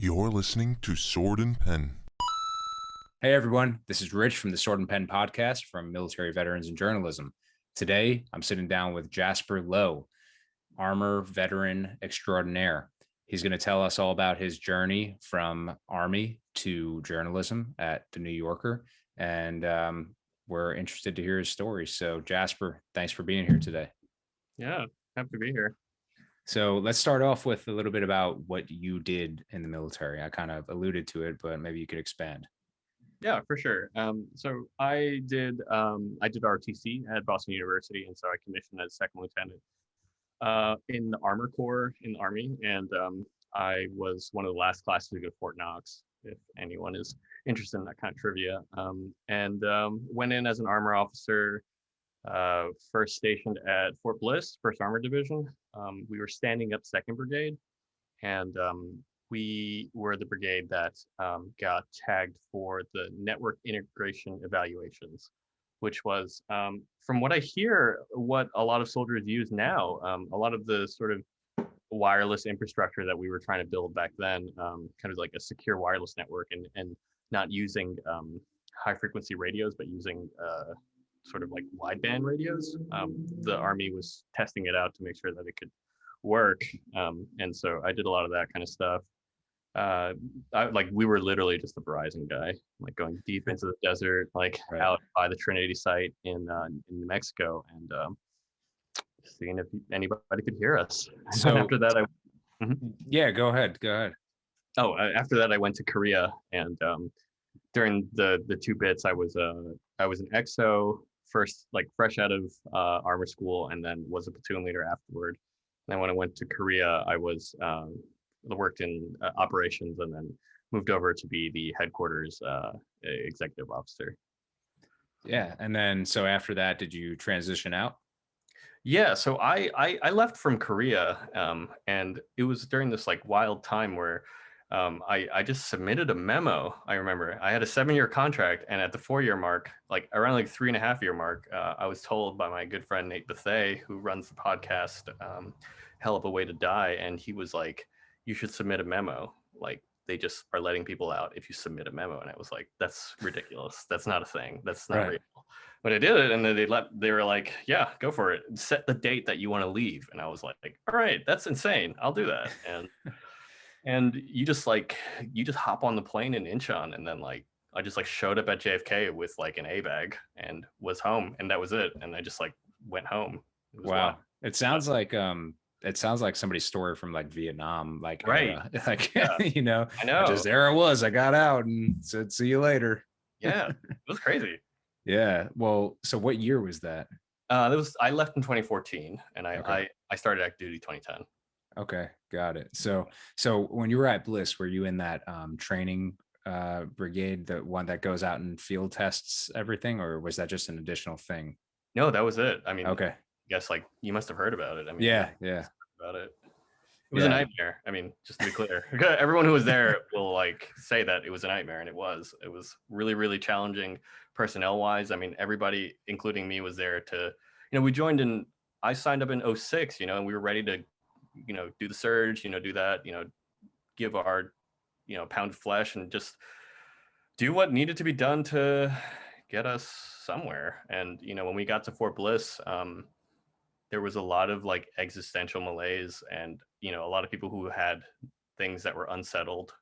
You're listening to Sword and Pen. Hey everyone, this is Rich from the Sword and Pen podcast from Military Veterans and Journalism. Today, I'm sitting down with Jasper Lo, armor veteran extraordinaire. He's going to tell us all about his journey from Army to journalism at the New Yorker, and we're interested to hear his story. So, Jasper, thanks for being here today. Yeah, happy to be here. So let's start off with a little bit about what you did in the military. I kind of alluded to it, but maybe you could expand. Yeah, for sure. So I did ROTC at Boston University, and so I commissioned as second lieutenant in the Armor Corps in the Army, and I was one of the last classes to go to Fort Knox. If anyone is interested in that kind of trivia, and went in as an armor officer. First stationed at Fort Bliss, 1st Armored Division. We were standing up 2nd Brigade, and we were the brigade that got tagged for the network integration evaluations, which was, from what I hear, what a lot of soldiers use now. A lot of the sort of wireless infrastructure that we were trying to build back then, kind of like a secure wireless network, and not using high frequency radios, but using sort of like wideband radios. The Army was testing it out to make sure that it could work, and so I did a lot of that kind of stuff. We were literally just the Verizon guy, like going deep into the desert, like right out by the Trinity site in New Mexico, and seeing if anybody could hear us. So after that, yeah, go ahead. Oh, after that, I went to Korea, and during the 2 bits, I was an XO first, like fresh out of armor school, and then was a platoon leader afterward. And then when I went to Korea, I was worked in operations, and then moved over to be the headquarters executive officer. Yeah, and then so after that, did you transition out? Yeah, so I left from Korea, and it was during this like wild time where I just submitted a memo. I remember I had a 7-year contract, and at the 4-year mark, like around like 3.5-year mark, I was told by my good friend Nate Bethea, who runs the podcast Hell of a Way to Die, and he was like, you should submit a memo. Like, they just are letting people out if you submit a memo. And I was like, that's ridiculous. That's not a thing. That's not real. But I did it, and then they were like, yeah, go for it. Set the date that you want to leave. And I was like, all right, that's insane. I'll do that. And you just hop on the plane in Incheon, and then like I just like showed up at JFK with like an A bag and was home, and that was it. And I just like went home. Wow. Wild. It sounds like somebody's story from like Vietnam, like right, era. Like yeah. You know, I know. There I was. I got out and said, "See you later." Yeah, it was crazy. Yeah. Well, so what year was that? I left in 2014, and I started active duty 2010. Okay, got it. So when you were at Bliss, were you in that training brigade, the one that goes out and field tests everything, or was that just an additional thing? No, that was it. I mean, okay. I guess like you must have heard about it. I mean, yeah. About it. It was a nightmare. I mean, just to be clear, everyone who was there will like say that it was a nightmare, and it was really, really challenging personnel wise. I mean, everybody, including me, was there to, we joined in. I signed up in 2006, and we were ready to, do the surge, do that, give our, pound of flesh and just do what needed to be done to get us somewhere. And, when we got to Fort Bliss, there was a lot of like existential malaise, and, a lot of people who had things that were unsettled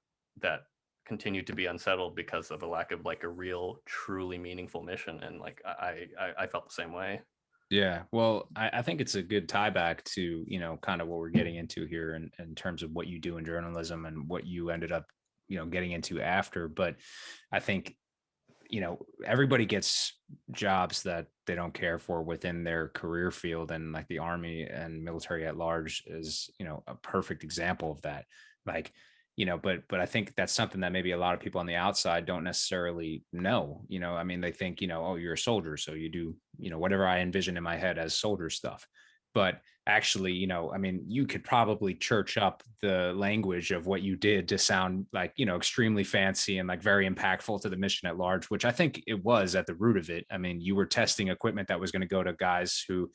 that continued to be unsettled because of a lack of like a real, truly meaningful mission. And like, I felt the same way. Yeah, well, I think it's a good tie back to, kind of what we're getting into here in terms of what you do in journalism and what you ended up, getting into after. But I think, everybody gets jobs that they don't care for within their career field. And like the Army and military at large is, a perfect example of that. Like, but I think that's something that maybe a lot of people on the outside don't necessarily know. I mean, they think, oh, you're a soldier, so you do, whatever I envision in my head as soldier stuff. But actually, I mean, you could probably church up the language of what you did to sound like, extremely fancy and like very impactful to the mission at large, which I think it was at the root of it. I mean, you were testing equipment that was going to go to guys who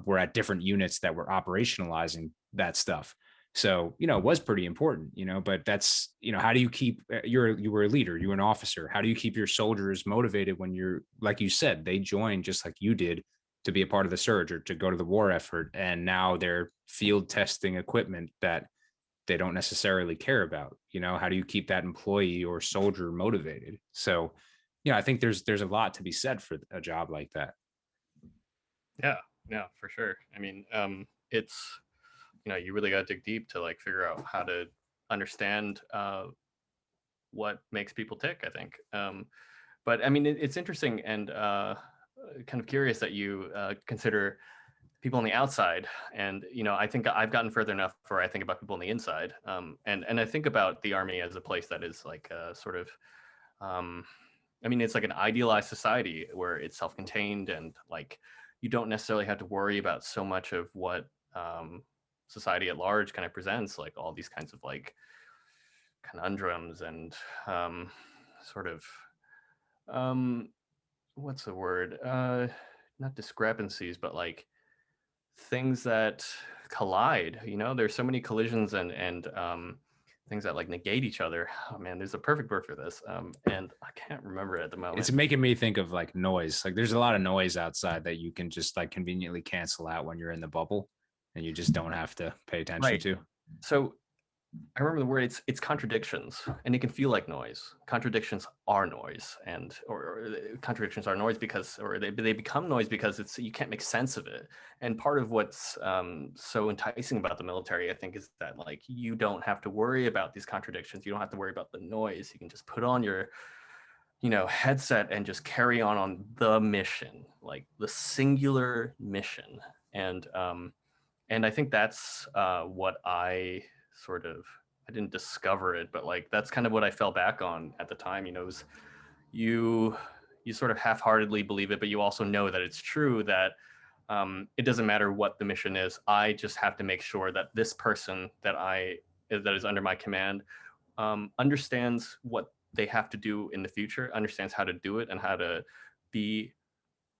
were at different units that were operationalizing that stuff. So, it was pretty important, but that's, how do you keep, you were a leader, you were an officer. How do you keep your soldiers motivated when you're, like you said, they joined just like you did to be a part of the surge or to go to the war effort. And now they're field testing equipment that they don't necessarily care about. How do you keep that employee or soldier motivated? So, I think there's a lot to be said for a job like that. Yeah, yeah, for sure. I mean, it's, you really got to dig deep to like figure out how to understand what makes people tick, I think. But I mean, it's interesting and kind of curious that you consider people on the outside. And, I think I've gotten further enough where I think about people on the inside. And I think about the army as a place that is like sort of, I mean, it's like an idealized society where it's self-contained and like, you don't necessarily have to worry about so much of what society at large kind of presents, like all these kinds of like conundrums and sort of what's the word, not discrepancies, but like things that collide. There's so many collisions and things that like negate each other. Oh man, there's a perfect word for this, and I can't remember it at the moment. It's making me think of like noise. Like there's a lot of noise outside that you can just like conveniently cancel out when you're in the bubble and you just don't have to pay attention to. So I remember the word, it's contradictions, and it can feel like noise. Contradictions are noise, and or contradictions are noise because, or they become noise because you can't make sense of it. And part of what's so enticing about the military, I think, is that like you don't have to worry about these contradictions. You don't have to worry about the noise. You can just put on your headset and just carry on the mission, like the singular mission. And I think that's what I didn't discover it, but like that's kind of what I fell back on at the time. It was you sort of half-heartedly believe it, but you also know that it's true, that it doesn't matter what the mission is. I just have to make sure that this person that is under my command understands what they have to do in the future, understands how to do it and how to be.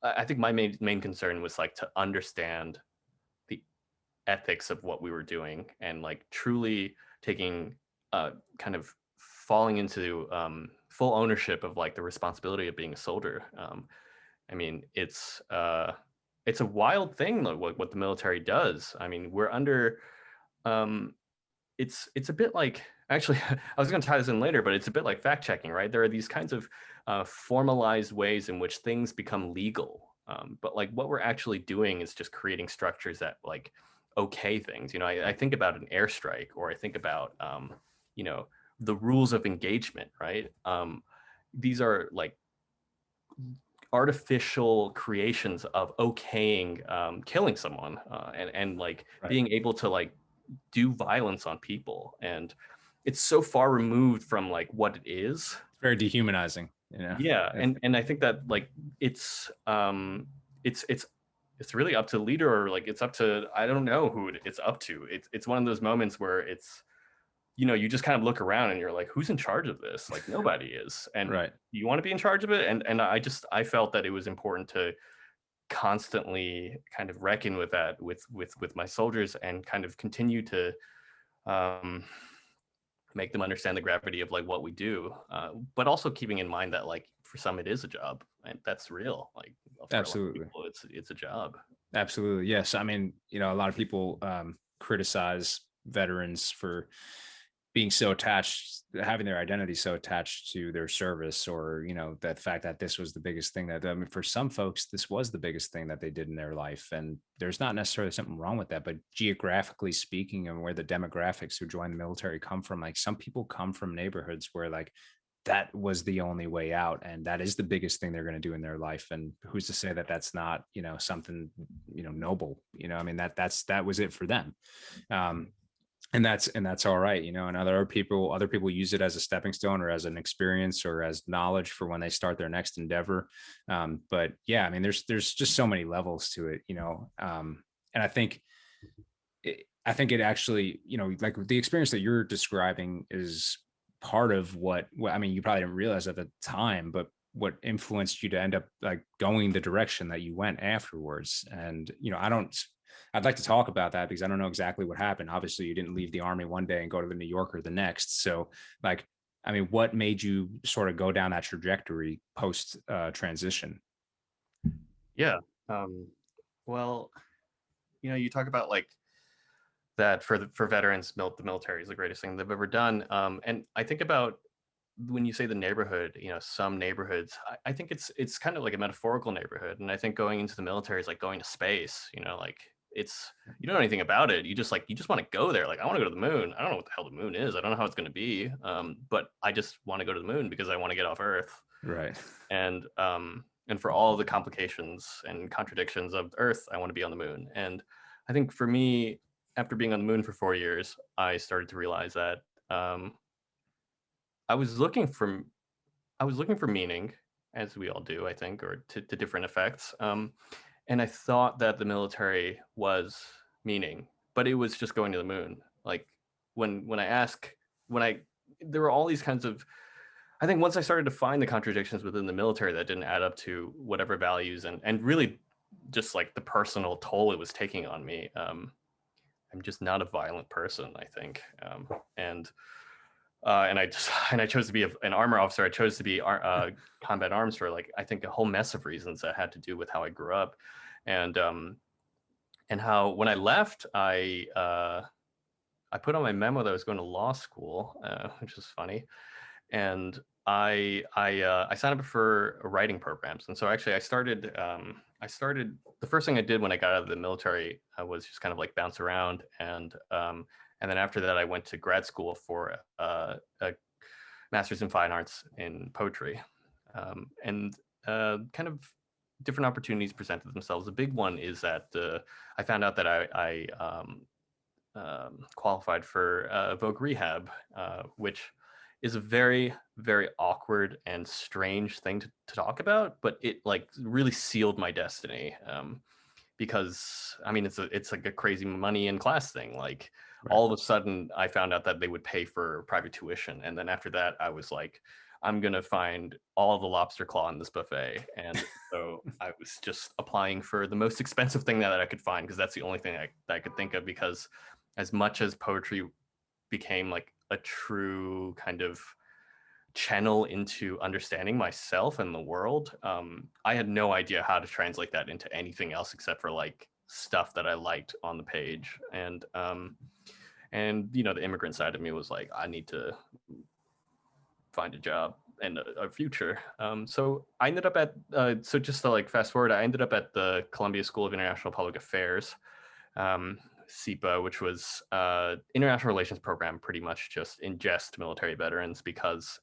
I think my main concern was like to understand the ethics of what we were doing and like truly taking kind of falling into full ownership of like the responsibility of being a soldier. I mean, it's a wild thing, like what the military does. I mean, we're under it's a bit like, actually, I was going to tie this in later, but it's a bit like fact checking, right? There are these kinds of formalized ways in which things become legal. But like what we're actually doing is just creating structures that like okay things. I think about an airstrike, or I think about the rules of engagement, right? These are like artificial creations of okaying killing someone and like Right. being able to like do violence on people. And it's so far removed from like what it is. It's very dehumanizing. Yeah, and I think that like it's really up to the leader, or like it's up to, I don't know who it's up to. It's one of those moments where it's you just kind of look around and you're like, who's in charge of this? Like nobody is. And right. You want to be in charge of it. And I felt that it was important to constantly kind of reckon with that with my soldiers and kind of continue to make them understand the gravity of like what we do, but also keeping in mind that like for some it is a job, and that's real. Like absolutely, people, it's a job. Absolutely, yes. I mean, a lot of people criticize veterans for being so attached, having their identity so attached to their service, or that fact that this was the biggest thing that, I mean, for some folks this was the biggest thing that they did in their life, and there's not necessarily something wrong with that. But geographically speaking, and where the demographics who join the military come from, like some people come from neighborhoods where like that was the only way out, and that is the biggest thing they're going to do in their life. And who's to say that that's not something noble? I mean, that was it for them. And that's all right, and other people use it as a stepping stone or as an experience or as knowledge for when they start their next endeavor. But yeah, I mean, there's just so many levels to it, and I think it actually, like the experience that you're describing is part of what I mean, you probably didn't realize at the time, but what influenced you to end up like going the direction that you went afterwards. And I'd like to talk about that because I don't know exactly what happened. Obviously, you didn't leave the Army one day and go to the New Yorker the next. So, like, I mean, what made you sort of go down that trajectory post transition? Yeah. Um, well, you talk about like that for veterans, the military is the greatest thing they've ever done. And I think about when you say the neighborhood, some neighborhoods, I think it's kind of like a metaphorical neighborhood. And I think going into the military is like going to space, like it's, you don't know anything about it. You just want to go there. Like, I want to go to the moon. I don't know what the hell the moon is. I don't know how it's going to be. But I just want to go to the moon because I want to get off Earth. Right. And for all the complications and contradictions of Earth, I want to be on the moon. And I think for me, after being on the moon for 4 years, I started to realize that I was looking for meaning, as we all do, I think, or to different effects. And I thought that the military was meaning, but it was just going to the moon. Like when there were all these kinds of, I think once I started to find the contradictions within the military that didn't add up to whatever values and really just like the personal toll it was taking on me. I'm just not a violent person, I think. And I chose to be an armor officer. I chose to be combat arms for like, I think, a whole mess of reasons that had to do with how I grew up, and how when I left, I put on my memo that I was going to law school, which is funny, and I signed up for writing programs, and so actually I started the first thing I did when I got out of the military was just kind of like bounce around, and then after that I went to grad school for a master's in fine arts in poetry, and kind of different opportunities presented themselves. The big one is that I found out that I qualified for Vogue Rehab, which is a very, very awkward and strange thing to talk about, but it like really sealed my destiny. Because I mean, it's like a crazy money and class thing. Like Right. all of a sudden I found out that they would pay for private tuition. And then after that, I was like, I'm going to find all the lobster claw in this buffet. And so I was just applying for the most expensive thing that I could find, because that's the only thing that I could think of, because as much as poetry became like a true kind of channel into understanding myself and the world, I had no idea how to translate that into anything else except for like stuff that I liked on the page. And the immigrant side of me was like, I need to find a job and a future. So I ended up at so just to like fast forward, I ended up at the Columbia School of International Public Affairs, CIPA, which was international relations program, pretty much just ingest military veterans, because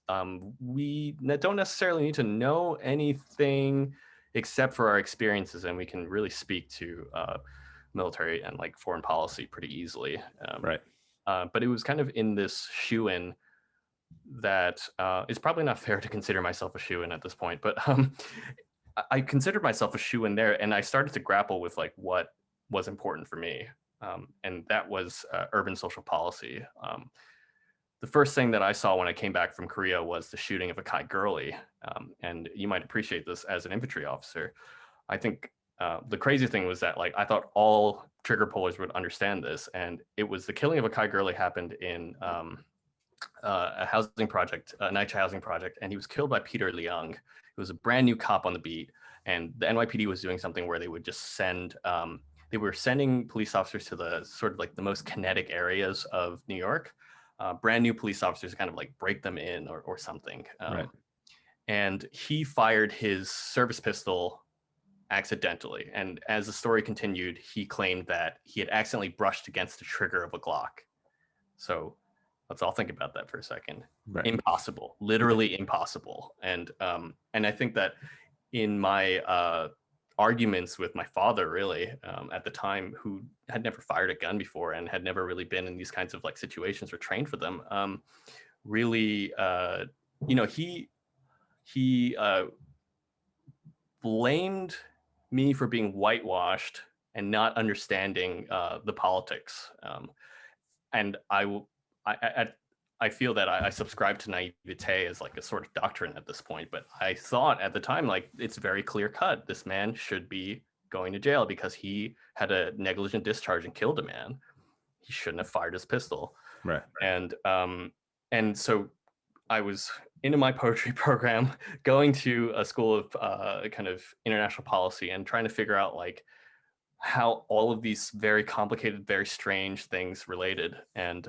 we don't necessarily need to know anything except for our experiences, and we can really speak to military and like foreign policy pretty easily. Right. But it was kind of in this shoe-in that it's probably not fair to consider myself a shoe-in at this point, but I considered myself a shoe-in there, and I started to grapple with like what was important for me. And that was urban social policy. The first thing that I saw when I came back from Korea was the shooting of a Kai Gurley. And you might appreciate this as an infantry officer. I think the crazy thing was that like I thought all trigger pullers would understand this, and it was the killing of a Kai Gurley happened in a housing project, a NYCHA housing project, and he was killed by Peter Leung. He was a brand new cop on the beat, and the NYPD was doing something where they would just send they were sending police officers to the sort of like the most kinetic areas of New York, brand new police officers to kind of like break them in or something. Right. And he fired his service pistol accidentally. And as the story continued, he claimed that he had accidentally brushed against the trigger of a Glock. So let's all think about that for a second. Right. Impossible, literally impossible. And I think that in my arguments with my father, really, at the time, who had never fired a gun before and had never really been in these kinds of like situations or trained for them, really, he blamed me for being whitewashed and not understanding the politics. And I feel that I subscribe to naivete as like a sort of doctrine at this point, but I thought at the time, like, it's very clear cut. This man should be going to jail because he had a negligent discharge and killed a man. He shouldn't have fired his pistol. Right. And so I was into my poetry program, going to a school of kind of international policy and trying to figure out like how all of these very complicated, very strange things related. And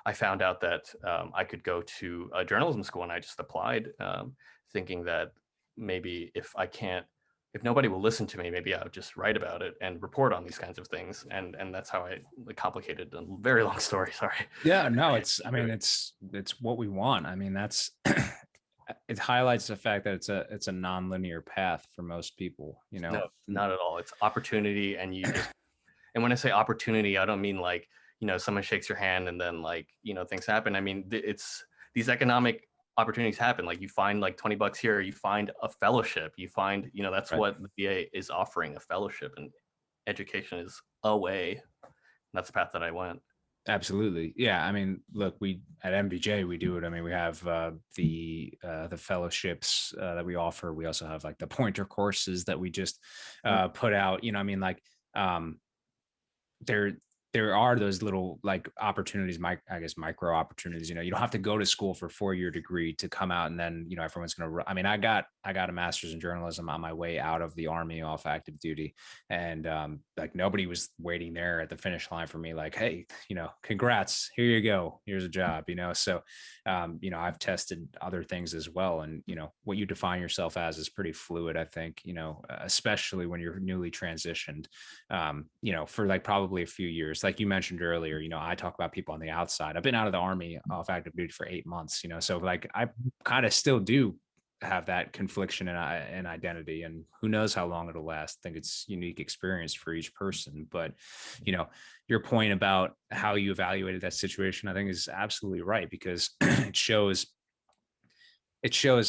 I found out that I could go to a journalism school, and I just applied, thinking that maybe if nobody will listen to me, maybe I'll just write about it and report on these kinds of things. And that's how I complicated a very long story. Sorry. Yeah, no, it's what we want. I mean, that's it highlights the fact that it's a non-linear path for most people, you know. No, not at all. It's opportunity, and you just, and when I say opportunity, I don't mean like, someone shakes your hand and then like, things happen. I mean, it's these economic opportunities happen. Like you find like $20 here, you find a fellowship, you find, that's right. What the VA is offering, a fellowship, and education is a way. That's the path that I went. Absolutely. Yeah. I mean, look, we at MBJ, we do it. I mean, we have the fellowships that we offer. We also have like the pointer courses that we just put out, I mean, like there are those little like opportunities, I guess micro opportunities. You don't have to go to school for a 4-year degree to come out and then everyone's gonna. I mean, I got a master's in journalism on my way out of the Army off active duty, and like nobody was waiting there at the finish line for me. Like, hey, congrats, here you go, here's a job. So I've tested other things as well, and what you define yourself as is pretty fluid. I think especially when you're newly transitioned, for like probably a few years. Like you mentioned earlier, I talk about people on the outside. I've been out of the Army off active duty for 8 months, so like I kind of still do have that confliction and identity, and who knows how long it'll last. I think it's unique experience for each person. But your point about how you evaluated that situation, I think is absolutely right, because it shows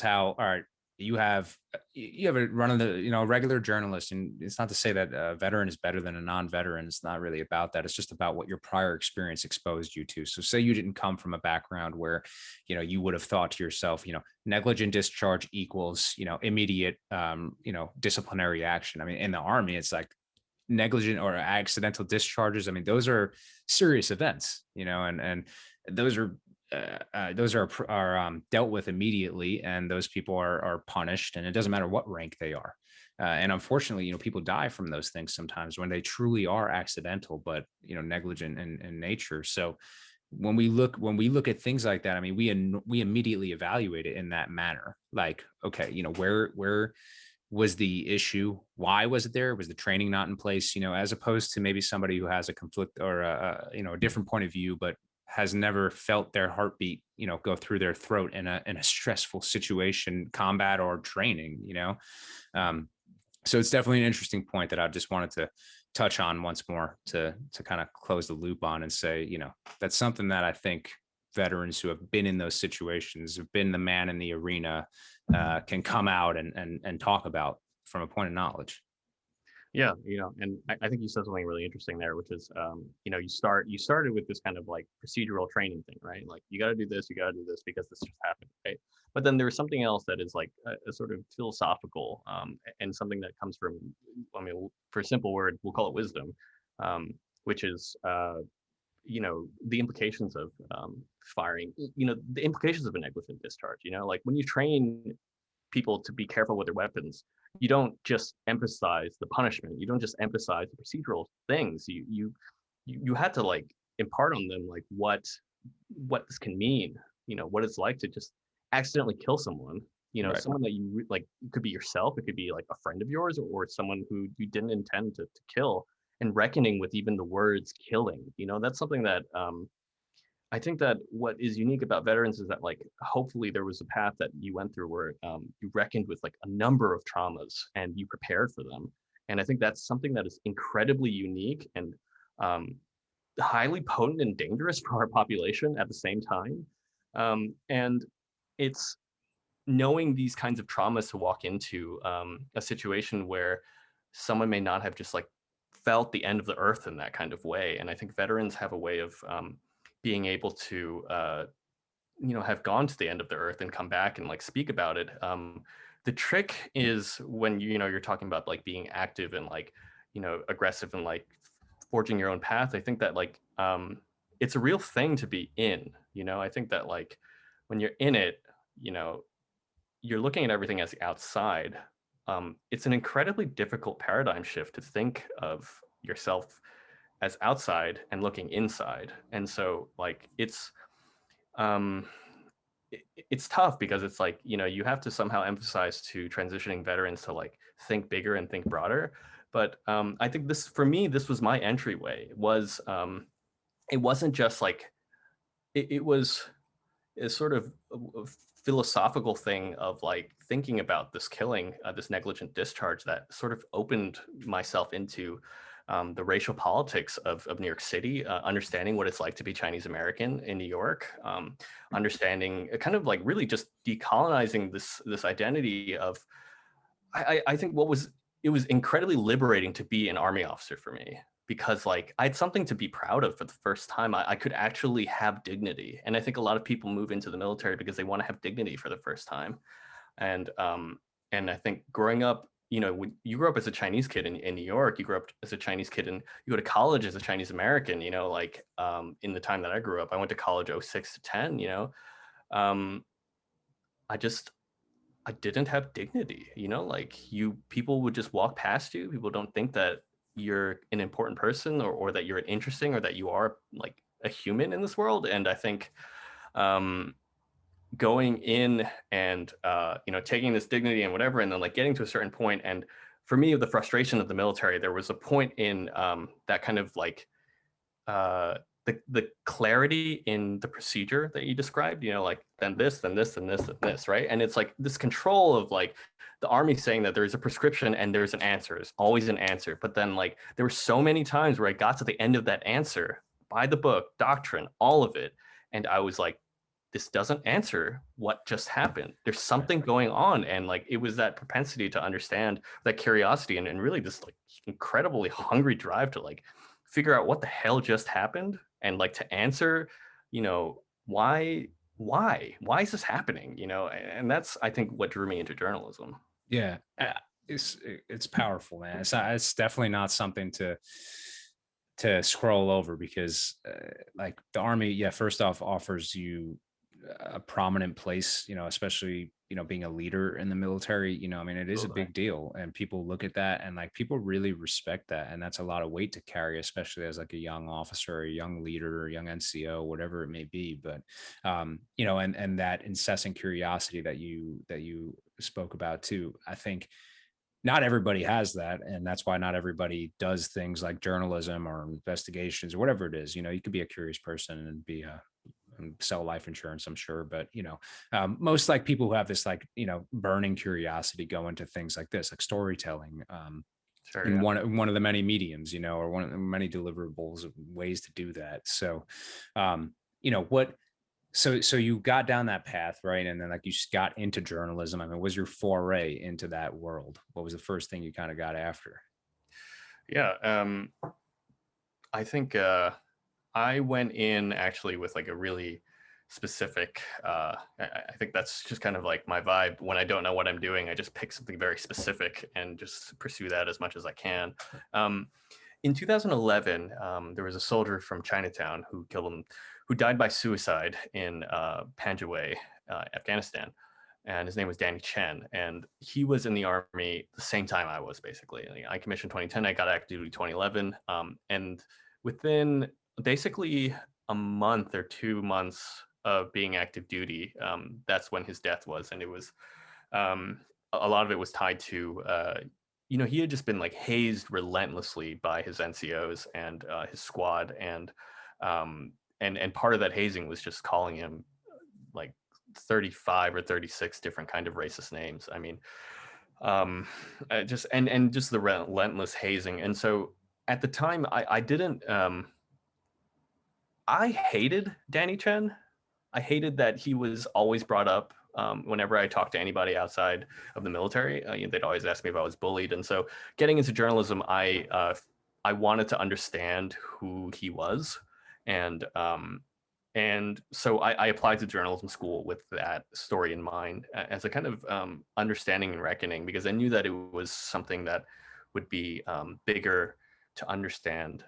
how, all right, you have a run of the regular journalist, and it's not to say that a veteran is better than a non-veteran. It's not really about that. It's just about what your prior experience exposed you to. So say you didn't come from a background where you would have thought to yourself, negligent discharge equals immediate disciplinary action. I mean, in the Army, it's like negligent or accidental discharges. I mean, those are serious events, and those are dealt with immediately, and those people are punished, and it doesn't matter what rank they are. And unfortunately, people die from those things sometimes when they truly are accidental, but negligent in nature. So when we look at things like that, I mean, we immediately evaluate it in that manner. Like, okay, where was the issue? Why was it there? Was the training not in place? As opposed to maybe somebody who has a conflict or a different point of view, but has never felt their heartbeat, go through their throat in a stressful situation, combat or training, So it's definitely an interesting point that I just wanted to touch on once more to kind of close the loop on and say, that's something that I think veterans who have been in those situations, have been the man in the arena, can come out and talk about from a point of knowledge. Yeah, and I think you said something really interesting there, which is, you started with this kind of like procedural training thing, right? Like you got to do this because this just happened, right? But then there's something else that is like a sort of philosophical, and something that comes from, I mean, for a simple word, we'll call it wisdom, which is, the implications of firing, the implications of a negligent discharge. Like when you train people to be careful with their weapons, you don't just emphasize the punishment, you don't just emphasize the procedural things, you had to like impart on them like what this can mean, what it's like to just accidentally kill someone, right. Someone that you like, it could be yourself, it could be like a friend of yours, or someone who you didn't intend to kill, and reckoning with even the words killing. That's something that I think that what is unique about veterans is that, like, hopefully there was a path that you went through where you reckoned with like a number of traumas and you prepared for them. And I think that's something that is incredibly unique and highly potent and dangerous for our population at the same time. And it's knowing these kinds of traumas to walk into a situation where someone may not have just like felt the end of the earth in that kind of way. And I think veterans have a way of being able to have gone to the end of the earth and come back and like speak about it the trick is when you're talking about like being active and like aggressive and like forging your own path. I think that like it's a real thing to be in. I think that like when you're in it, you're looking at everything as the outside. It's an incredibly difficult paradigm shift to think of yourself as outside and looking inside. And so like um it's tough because it's like you have to somehow emphasize to transitioning veterans to like think bigger and think broader. But I think this, for me, this was my entryway. It wasn't just like it was a sort of a philosophical thing of like thinking about this killing, this negligent discharge, that sort of opened myself into the racial politics of New York City, understanding what it's like to be Chinese American in New York, understanding kind of like really just decolonizing this identity of, I think it was incredibly liberating to be an Army officer for me, because like I had something to be proud of for the first time. I could actually have dignity. And I think a lot of people move into the military because they want to have dignity for the first time. And I think growing up, when you grew up as a Chinese kid in New York, you grew up as a Chinese kid and you go to college as a Chinese American, like in the time that I grew up, I went to college 06 to 10, um, I didn't have dignity, like people would just walk past you. People don't think that you're an important person, or that you're interesting, or that you are like a human in this world. And I think um, going in and, taking this dignity and whatever, and then like getting to a certain point. And for me, the frustration of the military, there was a point in that kind of like, the clarity in the procedure that you described, like then this, then this, then this, then this, right? And it's like this control of like the Army saying that there's a prescription and there's an answer. There's always an answer. But then like there were so many times where I got to the end of that answer, by the book, doctrine, all of it, and I was like, this doesn't answer what just happened. There's something going on. And like it was that propensity to understand, that curiosity, and really this like incredibly hungry drive to like figure out what the hell just happened, and like to answer, why is this happening, and that's, I think, what drew me into journalism. Yeah, it's powerful, man. It's definitely not something to scroll over, because like the Army, yeah, first off, offers you a prominent place, especially, being a leader in the military, I mean, it is a big deal, and people look at that, and like people really respect that. And that's a lot of weight to carry, especially as like a young officer, a young leader, or a young NCO, whatever it may be. But, and that incessant curiosity that you spoke about too, I think not everybody has that. And that's why not everybody does things like journalism or investigations or whatever it is. You could be a curious person and be and sell life insurance, I'm sure. But, most like people who have this like, burning curiosity go into things like this, like storytelling, Sure, in yeah. one of the many mediums, or one of the many deliverables, ways to do that. So, what, so you got down that path, right? And then like you got into journalism. I mean, was your foray into that world? What was the first thing you kind of got after? Yeah, I think I went in actually with like a really specific, I think that's just kind of like my vibe. When I don't know what I'm doing, I just pick something very specific and just pursue that as much as I can. In 2011, there was a soldier from Chinatown who died by suicide in Panjwai, Afghanistan. And his name was Danny Chen. And he was in the Army the same time I was, basically. I commissioned 2010, I got active duty 2011. And within basically a month or 2 months of being active duty, that's when his death was. And it was, a lot of it was tied to, he had just been like hazed relentlessly by his NCOs and his squad. And part of that hazing was just calling him like 35 or 36 different kind of racist names. I mean, just the relentless hazing. And so at the time, I didn't, I hated Danny Chen. I hated that he was always brought up whenever I talked to anybody outside of the military. They'd always ask me if I was bullied. And so getting into journalism, I wanted to understand who he was. And And so I applied to journalism school with that story in mind as a kind of understanding and reckoning, because I knew that it was something that would be bigger to understand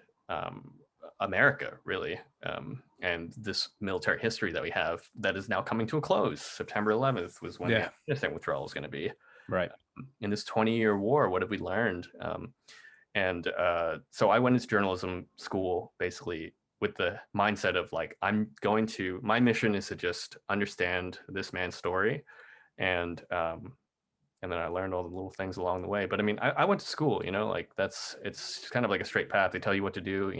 America, really, and this military history that we have that is now coming to a close. September 11th was when the Yeah. Afghanistan withdrawal was going to be. Right. In this 20-year war, what have we learned? And so I went into journalism school basically with the mindset of like, my mission is to just understand this man's story. And then I learned all the little things along the way. But I mean, I went to school, like it's kind of like a straight path. They tell you what to do,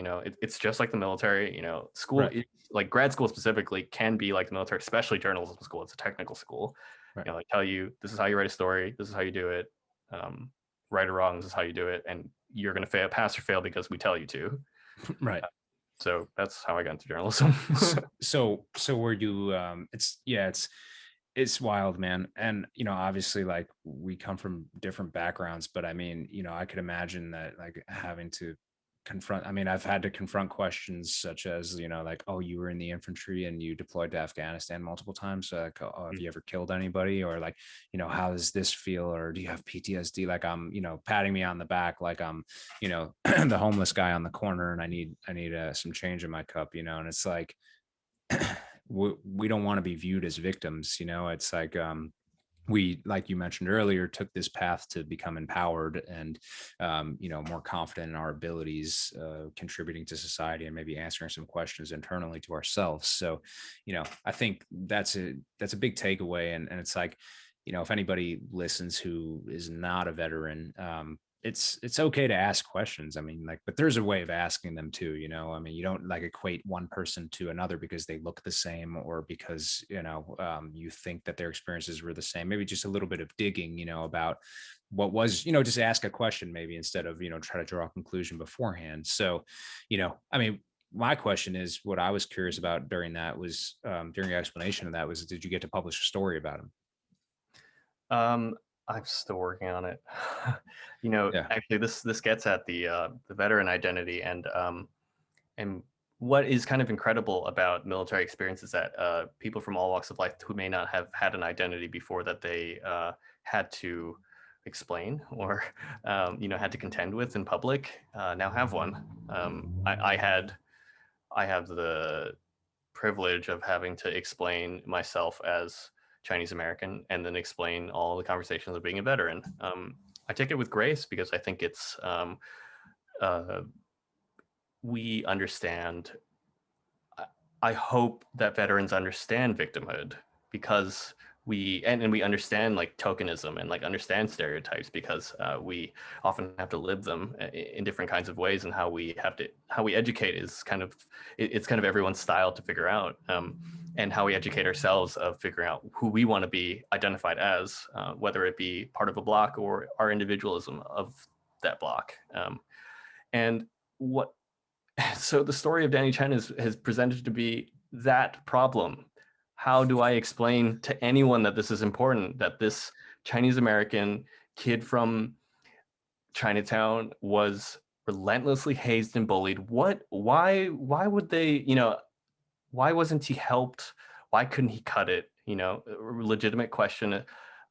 it's just like the military, school, Right. like grad school specifically can be like the military, especially journalism school. It's a technical school. Right. They tell you, this is how you write a story. This is how you do it. Right or wrong, this is how you do it. And you're going to pass or fail because we tell you to. Right. So that's how I got into journalism. So were you, it's wild, man. And, obviously like we come from different backgrounds, but I mean, I could imagine that like having to confront, I mean, I've had to confront questions such as, like, oh, you were in the infantry and you deployed to Afghanistan multiple times. So like, oh, have you ever killed anybody? Or like, how does this feel? Or do you have PTSD? Like I'm, patting me on the back, like I'm, the homeless guy on the corner and I need some change in my cup, and it's like, we don't want to be viewed as victims. It's like, we, like you mentioned earlier, took this path to become empowered and more confident in our abilities, contributing to society and maybe answering some questions internally to ourselves. So I think that's a big takeaway. And it's like, if anybody listens who is not a veteran, it's okay to ask questions. I mean, like, but there's a way of asking them too, I mean, you don't like equate one person to another because they look the same or because, you think that their experiences were the same. Maybe just a little bit of digging, about what was, just ask a question maybe instead of, try to draw a conclusion beforehand. So, I mean, my question is, what I was curious about during that was, during your explanation of that was, did you get to publish a story about him? I'm still working on it. Yeah. Actually, this gets at the veteran identity, and what is kind of incredible about military experience is that people from all walks of life who may not have had an identity before that they had to explain or had to contend with in public now have one. I have the privilege of having to explain myself as Chinese American and then explain all the conversations of being a veteran. I take it with grace because I think it's we understand. I hope that veterans understand victimhood because we understand like tokenism and like understand stereotypes because we often have to live them in different kinds of ways, and how we educate is kind of it's kind of everyone's style to figure out, and how we educate ourselves of figuring out who we want to be identified as, whether it be part of a block or our individualism of that block, and what so the story of Danny Chen has presented to be that problem. How do I explain to anyone that this is important, that this Chinese American kid from Chinatown was relentlessly hazed and bullied? Why would they, why wasn't he helped? Why couldn't he cut it? A legitimate question.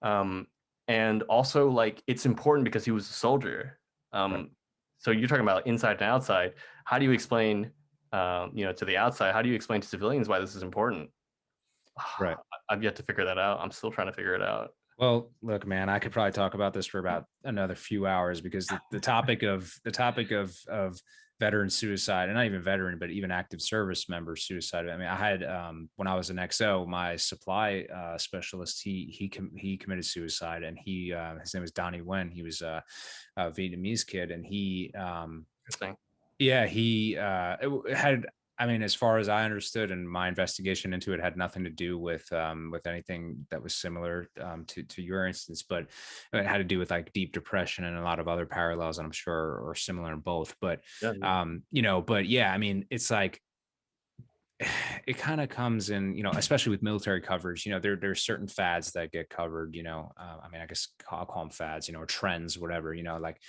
And also like, it's important because he was a soldier. Right. So you're talking about inside and outside. How do you explain, to the outside? How do you explain to civilians why this is important? Right. I've yet to figure that out. I'm still trying to figure it out. Well, look, man, I could probably talk about this for about another few hours because the topic of veteran suicide, and not even veteran, but even active service member suicide. I mean, I had when I was an XO, my supply specialist, he committed suicide, and he his name was Donnie Wen. He was a Vietnamese kid, and he Interesting. yeah, he it had. I mean, as far as I understood, and my investigation into it had nothing to do with anything that was similar to your instance, but it had to do with like deep depression and a lot of other parallels, and I'm sure are similar in both. But Yeah. but yeah, I mean, it's like it kind of comes in, especially with military coverage, there's certain fads that get covered, I mean, I guess I'll call them fads, or trends, whatever, like,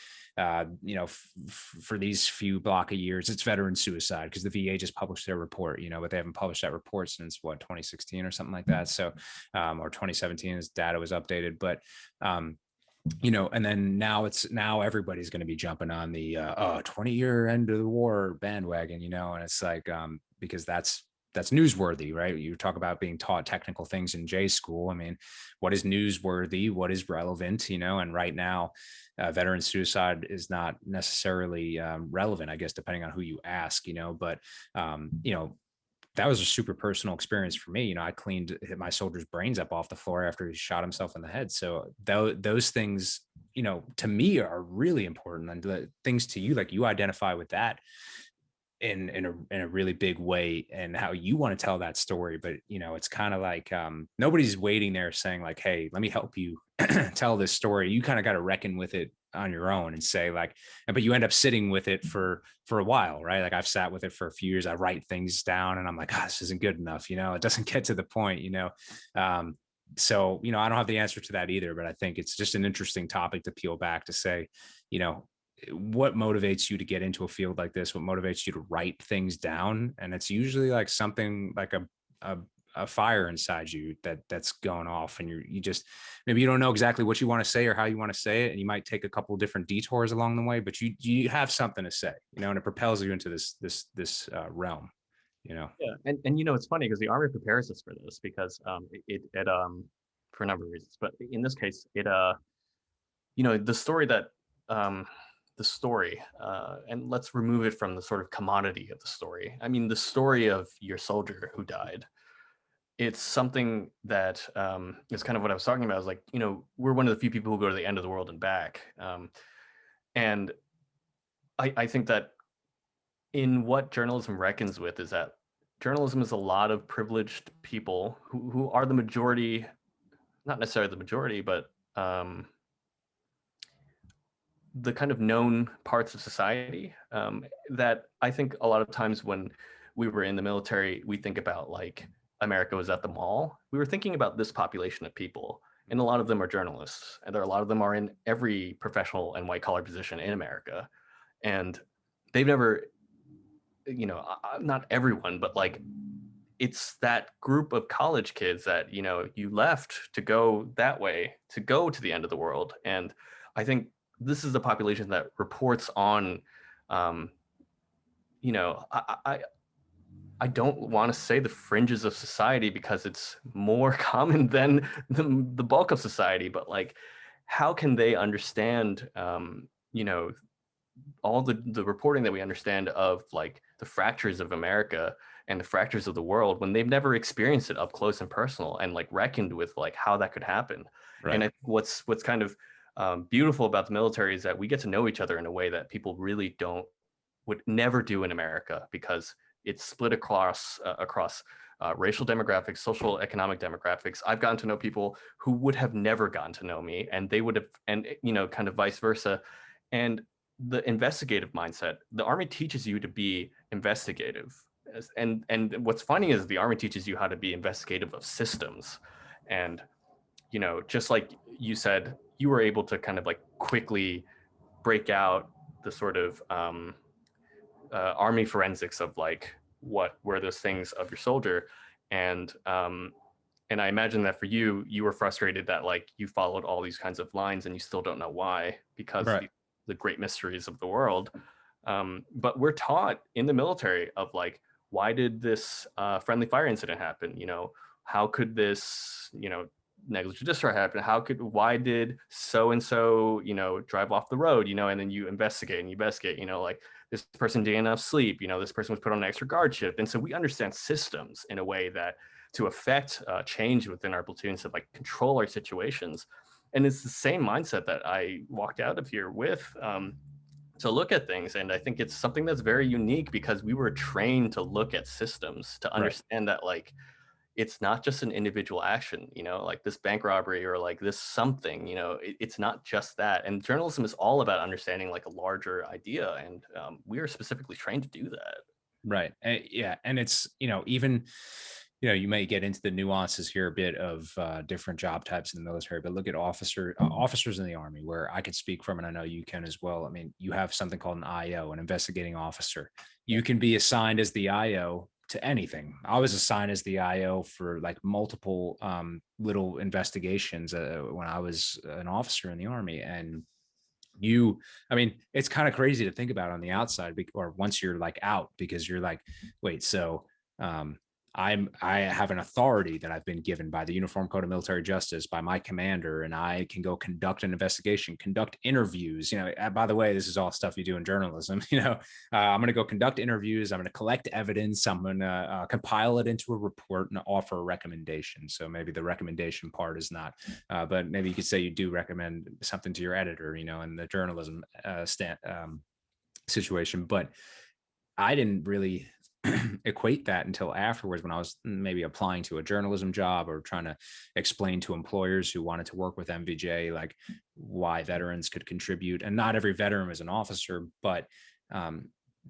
for these few block of years, it's veteran suicide because the VA just published their report, but they haven't published that report since 2016 or something like that. So, or 2017, as data was updated, but, and then now everybody's going to be jumping on the 20-year end of the war bandwagon, and it's like, because that's newsworthy, right? You talk about being taught technical things in J school. I mean, what is newsworthy? What is relevant? And right now, veteran suicide is not necessarily relevant, I guess, depending on who you ask, but, that was a super personal experience for me. I hit my soldier's brains up off the floor after he shot himself in the head. So those things, to me are really important. And the things to you, like you identify with that in a really big way and how you want to tell that story. But, it's kind of like nobody's waiting there saying like, hey, let me help you tell this story. You kind of got to reckon with it on your own and say like, but you end up sitting with it for a while, right? Like I've sat with it for a few years. I write things down and I'm like, this isn't good enough. It doesn't get to the point, so, I don't have the answer to that either, but I think it's just an interesting topic to peel back to say, what motivates you to get into a field like this? What motivates you to write things down? And it's usually like something like a fire inside you that's going off, and you just, maybe you don't know exactly what you want to say or how you want to say it, and you might take a couple of different detours along the way, but you have something to say, and it propels you into this realm. Yeah, and it's funny because the Army prepares us for this because it for a number of reasons, but in this case, it the story that and let's remove it from the sort of commodity of the story. I mean, the story of your soldier who died. It's something that is kind of what I was talking about. Is like, we're one of the few people who go to the end of the world and back, and I think that in what journalism reckons with is that journalism is a lot of privileged people who are the majority, not necessarily the majority, but the kind of known parts of society that I think a lot of times when we were in the military, we think about like America was at the mall. We were thinking about this population of people, and a lot of them are journalists, and a lot of them are in every professional and white collar position in America, and they've never, not everyone, but like it's that group of college kids that you left to go that way, to go to the end of the world. And I think this is the population that reports on I don't want to say the fringes of society because it's more common than the bulk of society, but like how can they understand all the reporting that we understand of like the fractures of America and the fractures of the world when they've never experienced it up close and personal and like reckoned with like how that could happen. Right. And I think what's kind of beautiful about the military is that we get to know each other in a way that people really would never do in America, because it's split across racial demographics, social economic demographics. I've gotten to know people who would have never gotten to know me, and they would have, and kind of vice versa. And the investigative mindset, the Army teaches you to be investigative. And what's funny is the Army teaches you how to be investigative of systems. And, just like you said, you were able to kind of like quickly break out the sort of Army forensics of like, what were those things of your soldier. And I imagine that for you, you were frustrated that like you followed all these kinds of lines and you still don't know why, because Right. the great mysteries of the world. But we're taught in the military of like, why did this friendly fire incident happen? How could this, negligent discharge happen? Why did so-and-so, drive off the road, and then you investigate, like this person didn't enough sleep, this person was put on an extra guard shift. And so we understand systems in a way that to affect change within our platoons, to like control our situations. And it's the same mindset that I walked out of here with, to look at things. And I think it's something that's very unique because we were trained to look at systems, to understand that like, it's not just an individual action, like this bank robbery or like this something, it's not just that. And journalism is all about understanding like a larger idea. And we are specifically trained to do that. Right. Yeah. And it's, even, you may get into the nuances here a bit of different job types in the military, but look at officers in the Army, where I could speak from, and I know you can as well. I mean, you have something called an IO, an investigating officer. You can be assigned as the IO to anything. I was assigned as the IO for like multiple little investigations when I was an officer in the Army. And I mean, it's kind of crazy to think about on the outside, or once you're like out, because you're like, wait, so um I have an authority that I've been given by the Uniform Code of Military Justice, by my commander, and I can go conduct an investigation, conduct interviews. By the way, this is all stuff you do in journalism. I'm going to go conduct interviews. I'm going to collect evidence. I'm going to compile it into a report and offer a recommendation. So maybe the recommendation part is not, but maybe you could say you do recommend something to your editor, in the journalism situation. But I didn't really equate that until afterwards, when I was maybe applying to a journalism job or trying to explain to employers who wanted to work with MVJ, like why veterans could contribute. And not every veteran was an officer, but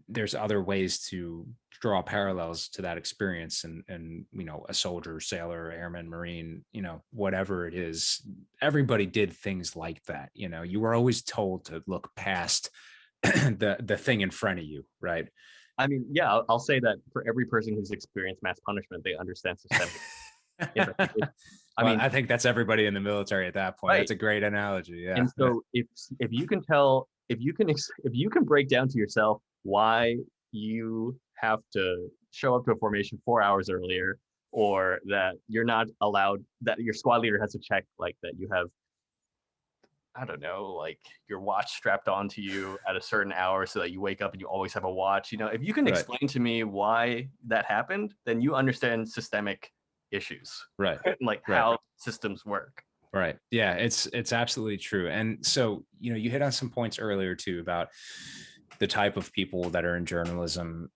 there's other ways to draw parallels to that experience. And a soldier, sailor, airman, Marine, whatever it is, everybody did things like that. You were always told to look past the thing in front of you, right? I mean, yeah, I'll say that for every person who's experienced mass punishment, they understand systemic. I think that's everybody in the military at that point. Right. That's a great analogy. Yeah. And so if you can tell, if you can break down to yourself why you have to show up to a formation 4 hours earlier, or that you're not allowed, that your squad leader has to check like that you have, I don't know, like your watch strapped onto you at a certain hour so that you wake up and you always have a watch. If you can explain to me why that happened, then you understand systemic issues, right? Like how systems work. Right. Yeah, it's absolutely true. And so, you hit on some points earlier too about the type of people that are in journalism.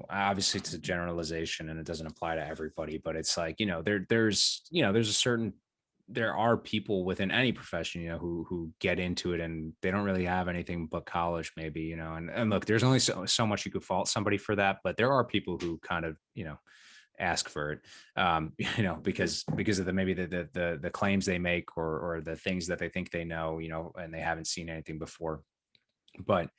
Obviously it's a generalization and it doesn't apply to everybody, but it's like, there are people within any profession, who get into it and they don't really have anything but college, maybe, and look, there's only so much you could fault somebody for that, but there are people who kind of, ask for it, because of the claims they make, or the things that they think they know, and they haven't seen anything before. But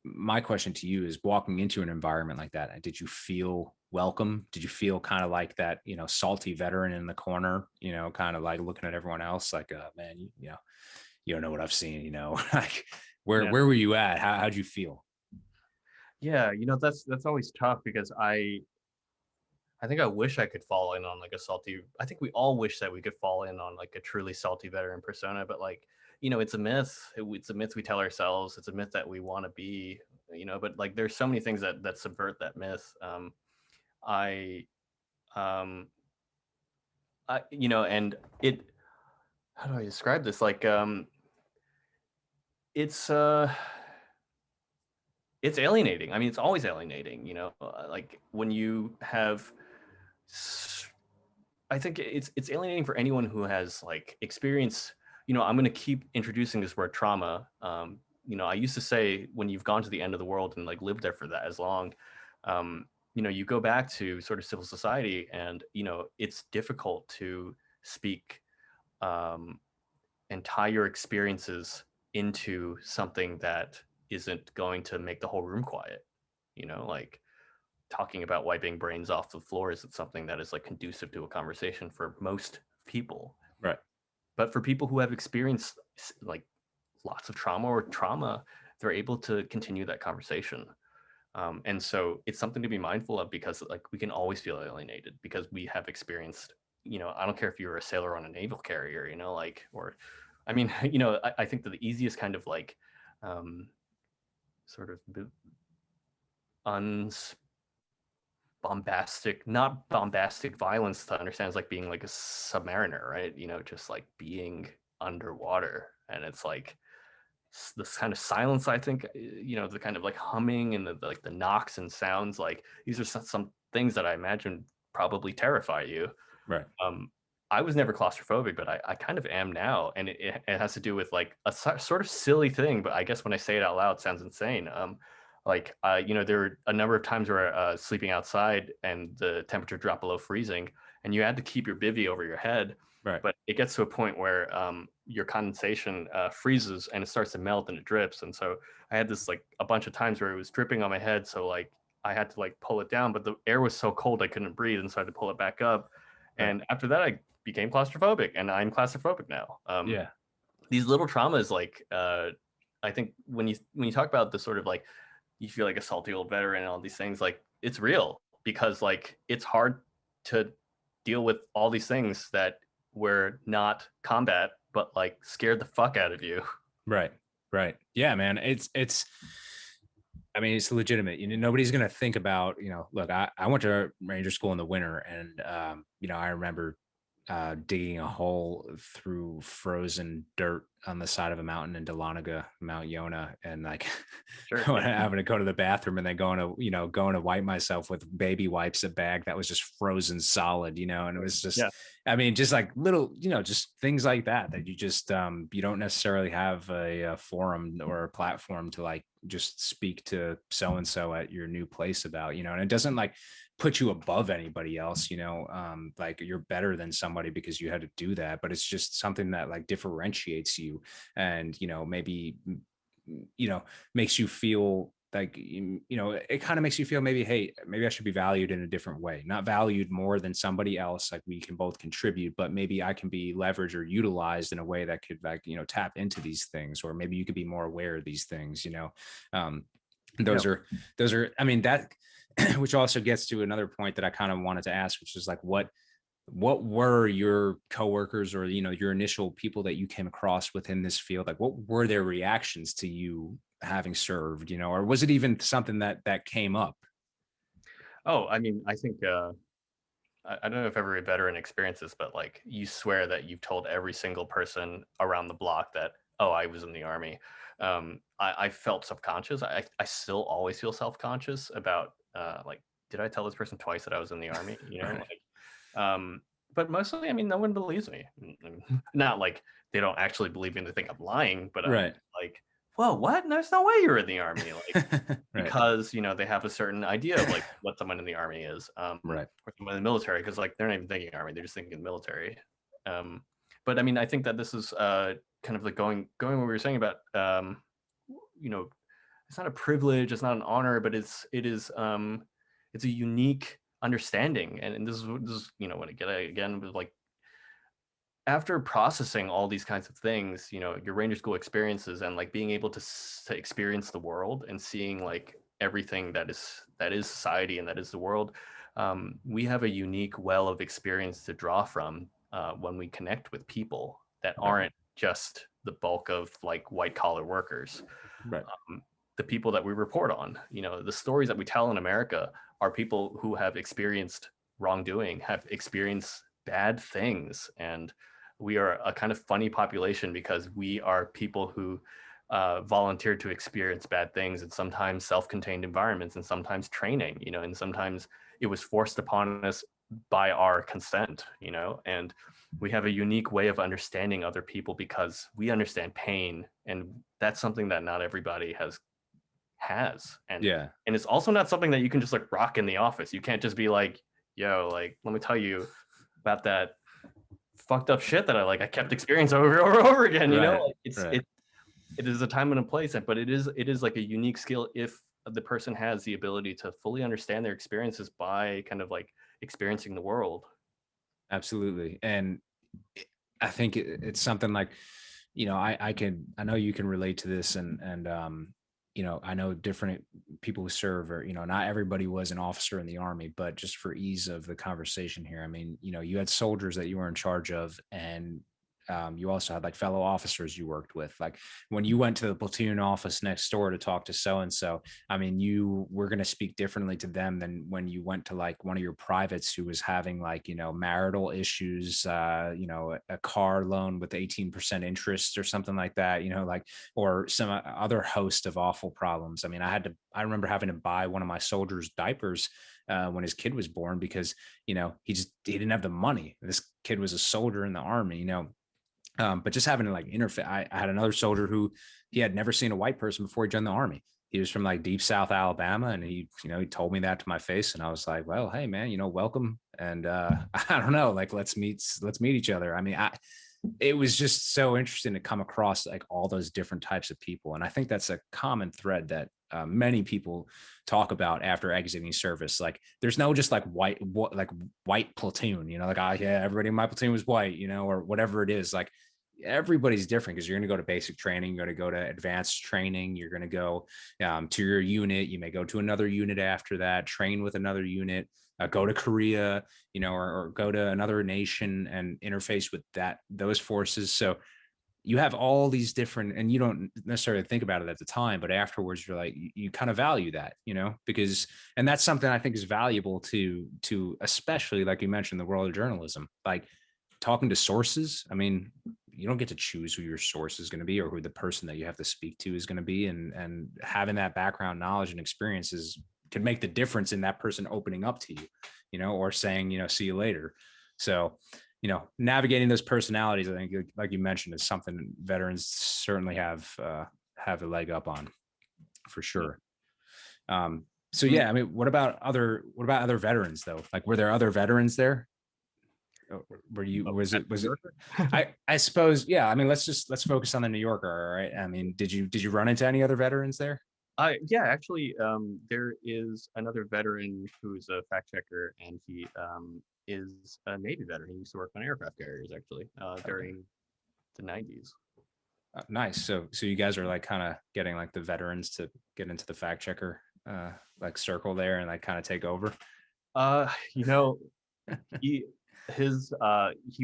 my question to you is, walking into an environment like that, did you feel welcome? Did you feel kind of like that, salty veteran in the corner, kind of like looking at everyone else like, man, you don't know what I've seen, like where were you at? How'd you feel? Yeah, that's always tough, because I think I wish I could fall in on like a salty. I think we all wish that we could fall in on like a truly salty veteran persona, but like, it's a myth. It's a myth we tell ourselves. It's a myth that we want to be, but like there's so many things that subvert that myth. And it, how do I describe this? Like, it's alienating. I mean, it's always alienating, like when you have, I think it's alienating for anyone who has like experience. I'm going to keep introducing this word trauma. I used to say, when you've gone to the end of the world and like lived there for that as long, you go back to sort of civil society, and it's difficult to speak and tie your experiences into something that isn't going to make the whole room quiet. Like talking about wiping brains off the floor isn't something that is like conducive to a conversation for most people. Right. But for people who have experienced like lots of trauma, they're able to continue that conversation. And so it's something to be mindful of, because like we can always feel alienated because we have experienced, I don't care if you're a sailor on a naval carrier, I mean, I think that the easiest kind of like sort of not bombastic violence to understand is like being like a submariner, right? Just like being underwater, and it's like this kind of silence. I think the kind of like humming and the knocks and sounds, like these are some things that I imagine probably terrify you. Right. I was never claustrophobic, but I kind of am now, and it has to do with like a sort of silly thing, but I guess when I say it out loud, it sounds insane. Like, there were a number of times where sleeping outside and the temperature dropped below freezing, and you had to keep your bivy over your head. Right. But it gets to a point where your condensation freezes and it starts to melt and it drips. And so I had this like a bunch of times where it was dripping on my head. So like I had to like pull it down, but the air was so cold I couldn't breathe, and so I had to pull it back up. Right. And after that, I became claustrophobic, and I'm claustrophobic now. Yeah. These little traumas, like I think when you talk about the sort of like you feel like a salty old veteran and all these things, like it's real, because like it's hard to deal with all these things that were not combat, but like scared the fuck out of you. Right. Right. Yeah, man. I mean, it's legitimate. Nobody's going to think about, look, I went to ranger school in the winter, and, I remember digging a hole through frozen dirt on the side of a mountain in Dahlonega, Mount Yona, and like Sure. having to go to the bathroom and then going to wipe myself with baby wipes, a bag that was just frozen solid, and it was just, Yeah. I mean, just like little, just things like that you just, you don't necessarily have a forum or a platform to like just speak to so-and-so at your new place about, and it doesn't like put you above anybody else, like you're better than somebody because you had to do that, but it's just something that like differentiates you, and maybe makes you feel like, it kind of makes you feel maybe, hey, maybe I should be valued in a different way, not valued more than somebody else, like we can both contribute, but maybe I can be leveraged or utilized in a way that could like, tap into these things, or maybe you could be more aware of these things. Those are, I mean, that which also gets to another point that I kind of wanted to ask, which is like, what were your coworkers, or your initial people that you came across within this field, like what were their reactions to you having served, or was it even something that came up? Oh, I mean, I think I don't know if every veteran experiences, but like you swear that you've told every single person around the block that, oh, I was in the Army. I felt subconscious. I still always feel self-conscious about like, did I tell this person twice that I was in the Army? Right. Like, but mostly, I mean, no one believes me. Not like they don't actually believe me and they think I'm lying, but Right. like, whoa, what? There's no way you're in the Army. Like, Right. because they have a certain idea of like what someone in the Army is, Right. or someone in the military, because like they're not even thinking Army, they're just thinking military. But I mean, I think that this is kind of like going what we were saying about it's not a privilege, it's not an honor, but it's a unique understanding, and this is what I get again with like, after processing all these kinds of things, your ranger school experiences, and like being able to experience the world and seeing like everything that is society and that is the world, we have a unique well of experience to draw from when we connect with people that aren't just the bulk of like white collar workers. Right. The people that we report on, the stories that we tell in America are people who have experienced wrongdoing, have experienced bad things, and we are a kind of funny population because we are people who volunteer to experience bad things, and sometimes self-contained environments, and sometimes training, and sometimes it was forced upon us by our consent, and we have a unique way of understanding other people because we understand pain, and that's something that not everybody has. And it's also not something that you can just like rock in the office. You can't just be like, yo, like, let me tell you about that fucked up shit that I kept experiencing over and over again. It is a time and a place, but it is like a unique skill if the person has the ability to fully understand their experiences by kind of like experiencing the world. Absolutely. And I think it's something like, I know you can relate to this, and I know different people who serve, or, not everybody was an officer in the Army, but just for ease of the conversation here, I mean, you had soldiers that you were in charge of, and you also had like fellow officers you worked with. Like when you went to the platoon office next door to talk to so-and-so, I mean, you were going to speak differently to them than when you went to like one of your privates who was having like, marital issues, a car loan with 18% interest or something like that, like, or some other host of awful problems. I mean, I remember having to buy one of my soldiers diapers when his kid was born because, he didn't have the money. This kid was a soldier in the Army, but just having to like interface. I had another soldier who he had never seen a white person before he joined the Army. he was from like deep South Alabama, and he, he told me that to my face, and I was like, well, hey man, welcome. And I don't know, like let's meet each other. I mean, it was just so interesting to come across like all those different types of people. And I think that's a common thread that many people talk about after exiting service. Like there's no just like white platoon, like, yeah, everybody in my platoon was white, or whatever it is. Like everybody's different, because you're going to go to basic training, you're going to go to advanced training, you're going to go to your unit, you may go to another unit after that, train with another unit, go to Korea, or go to another nation and interface with those forces. So you have all these different, and you don't necessarily think about it at the time, but afterwards you're like, you kind of value that, because, and that's something I think is valuable to especially like you mentioned, the world of journalism, like talking to sources. I mean, you don't get to choose who your source is going to be, or who the person that you have to speak to is going to be. And having that background knowledge and experiences can make the difference in that person opening up to you, or saying, see you later. So, navigating those personalities, I think, like you mentioned, is something veterans certainly have a leg up on, for sure. So yeah, I mean, what about other veterans though? Like, were there other veterans there? Was it I suppose, yeah. I mean, let's focus on the New Yorker. All right. I mean, did you run into any other veterans there? Yeah, actually, there is another veteran who's a fact checker, and he is a Navy veteran. He used to work on aircraft carriers, actually, during the 90s. Nice. So you guys are like kind of getting like the veterans to get into the fact checker like circle there, and like kind of take over. He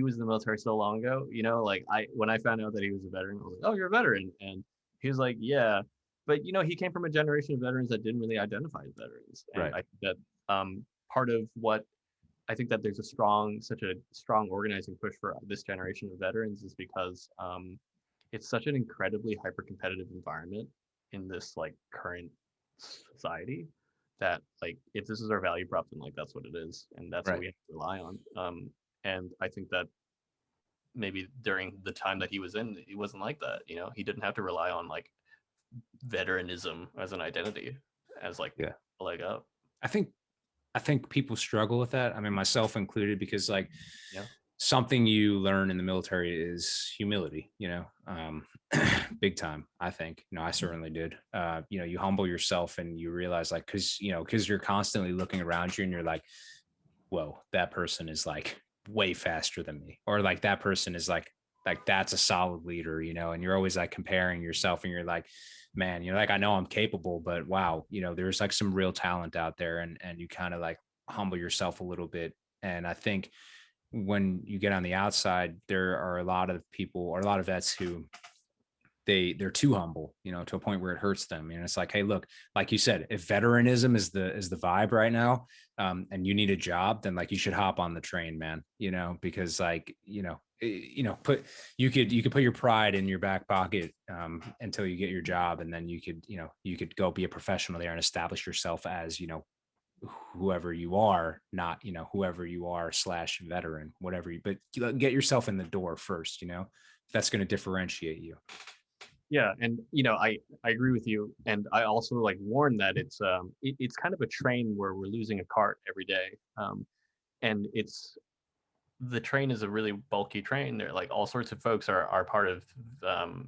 was in the military so long ago, like when I found out that he was a veteran, I was like, oh, you're a veteran. And he was like, yeah, but he came from a generation of veterans that didn't really identify as veterans. And Right. I think that part of what I think that there's such a strong organizing push for this generation of veterans is because it's such an incredibly hyper competitive environment in this like current society, that like if this is our value prop, then like that's what it is, and that's Right. what we have to rely on. And I think that maybe during the time that he was in, he wasn't like that. He didn't have to rely on like veteranism as an identity, as like a leg up. I think people struggle with that. I mean, myself included, because like something you learn in the military is humility, big time. I think, I certainly did. You humble yourself, and you realize like, cause you're constantly looking around you, and you're like, whoa, that person is like way faster than me, or like that person is like that's a solid leader, and you're always like comparing yourself, and you're like, man, like, I know I'm capable, but wow, there's like some real talent out there, and you kind of like humble yourself a little bit. And I think when you get on the outside, there are a lot of people, or a lot of vets, who they're too humble, to a point where it hurts them. And it's like, hey, look, like you said, if veteranism is the vibe right now, and you need a job, then like you should hop on the train, man. Because like, you could put your pride in your back pocket until you get your job, and then you could go be a professional there and establish yourself as whoever you are, not whoever you are / veteran, whatever but get yourself in the door first. That's going to differentiate you. Yeah, and I agree with you, and I also like warn that it's kind of a train where we're losing a cart every day, and the train is a really bulky train. There, like, all sorts of folks are part of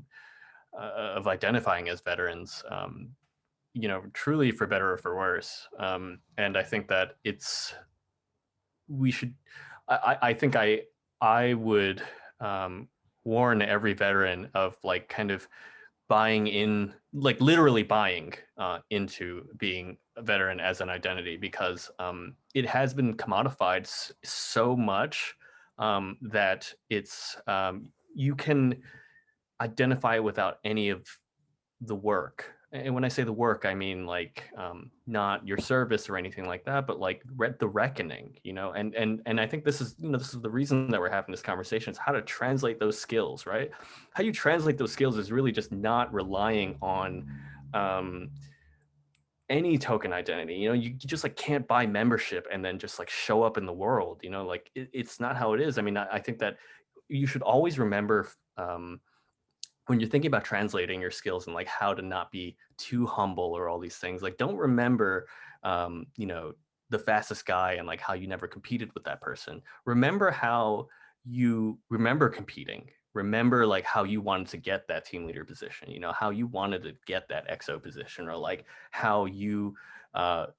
identifying as veterans, truly for better or for worse. And I think that we should. I think I would warn every veteran of like kind of buying in, like literally buying into being a veteran as an identity, because it has been commodified so much that it's you can identify without any of the work. And when I say the work, I mean like not your service or anything like that, but like the reckoning, and I think this is the reason that we're having this conversation, is how to translate those skills, right? How you translate those skills is really just not relying on any token identity. You just like can't buy membership and then just like show up in the world, it's not how it is. I mean, I think that you should always remember when you're thinking about translating your skills and like how to not be too humble or all these things, like don't remember, you know, the fastest guy and like how you never competed with that person. Remember how you remember competing. Remember like how you wanted to get that team leader position, you know, how you wanted to get that XO position, or like how you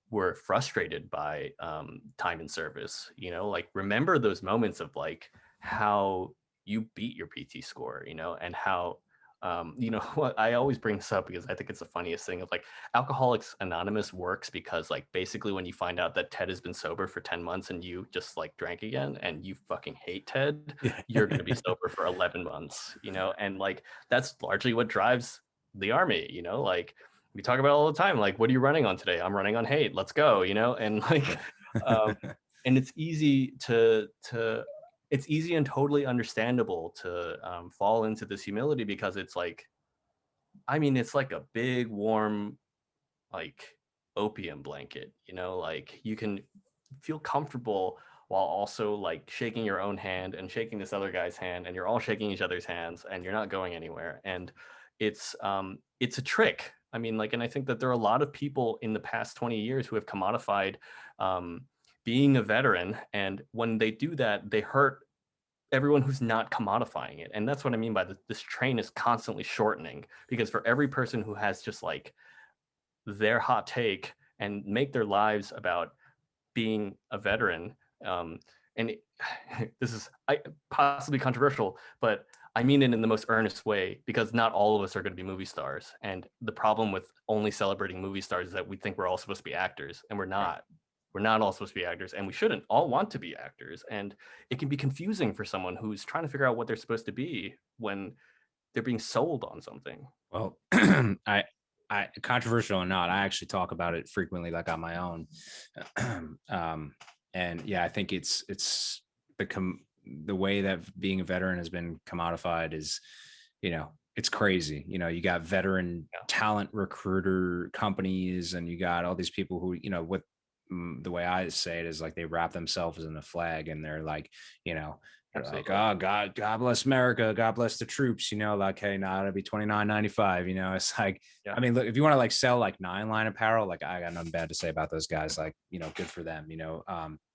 were frustrated by time in service, you know, like remember those moments of like how you beat your PT score, you know, and how you know what, I always bring this up because I think it's the funniest thing of like Alcoholics Anonymous works because like basically when you find out that Ted has been sober for 10 months and you just like drank again and you fucking hate Ted, Yeah. you're going to be sober for 11 months, you know, and like that's largely what drives the army, you know, like we talk about it all the time, like what are you running on today? I'm running on hate, let's go, you know, and like and it's easy to it's easy and totally understandable to fall into this humility because it's like, I mean, it's like a big warm like opium blanket, you know, like you can feel comfortable while also like shaking your own hand and shaking this other guy's hand, and you're all shaking each other's hands and you're not going anywhere. And it's a trick. I mean, like, and I think that there are a lot of people in the past 20 years who have commodified um, being a veteran, and when they do that, they hurt everyone who's not commodifying it. And that's what I mean by this train is constantly shortening, because for every person who has just like their hot take and make their lives about being a veteran, and it, this is possibly controversial, but I mean it in the most earnest way, because not all of us are going to be movie stars. And the problem with only celebrating movie stars is that we think we're all supposed to be actors, and we're not. We're not all supposed to be actors, and we shouldn't all want to be actors. And it can be confusing for someone who's trying to figure out what they're supposed to be when they're being sold on something. Well, I controversial or not, I actually talk about it frequently, like on my own. And yeah, I think it's become the way that being a veteran has been commodified is, you know, it's crazy. You know, you got veteran talent recruiter companies, and you got all these people who, you know, what the way I say it is like they wrap themselves in a flag, and they're like, you know, they're like, oh God bless America, God bless the troops, you know, like, hey, now it'll be $29.95, you know. It's like, I mean, look, if you want to like sell like 9-line apparel, like I got nothing bad to say about those guys, like, you know, good for them, you know.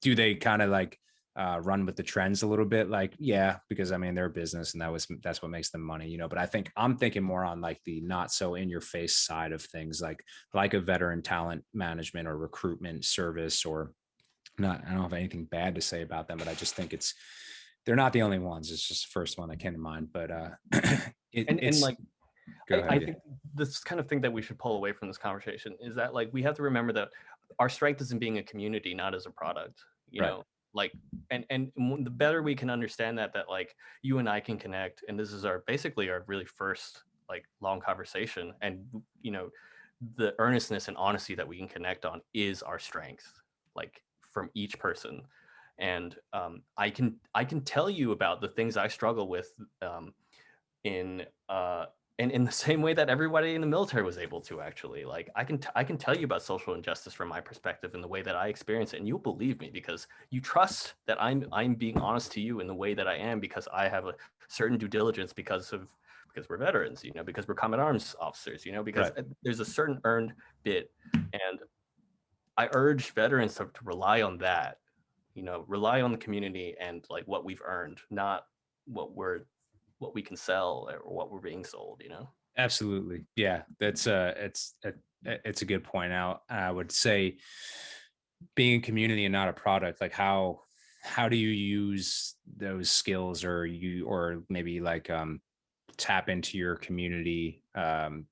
Do they kind of like run with the trends a little bit? Like, yeah, because I mean, they're a business, and that's what makes them money, you know. But I think I'm thinking more on like the not so in your face side of things, like a veteran talent management or recruitment service, or not. I don't have anything bad to say about them, but I just think they're not the only ones. It's just the first one that came to mind. But and like, go ahead. I think this kind of thing that we should pull away from this conversation is that like we have to remember that our strength is in being a community, not as a product, you know, like, and the better we can understand that like you and I can connect, and this is our basically our really first like long conversation, and you know, the earnestness and honesty that we can connect on is our strength, like from each person. And I can tell you about the things I struggle with in and in the same way that everybody in the military was able to. Actually, like I can tell you about social injustice from my perspective and the way that I experience it, and you'll believe me because you trust that I'm being honest to you in the way that I am, because I have a certain due diligence because we're veterans, you know, because we're combat arms officers, you know, because there's a certain earned bit. And I urge veterans to rely on that, you know, rely on the community and like what we've earned, not what we can sell or what we're being sold, you know. Absolutely. Yeah, that's it's a good point out. I would say being a community and not a product, like how do you use those skills, or maybe like tap into your community, and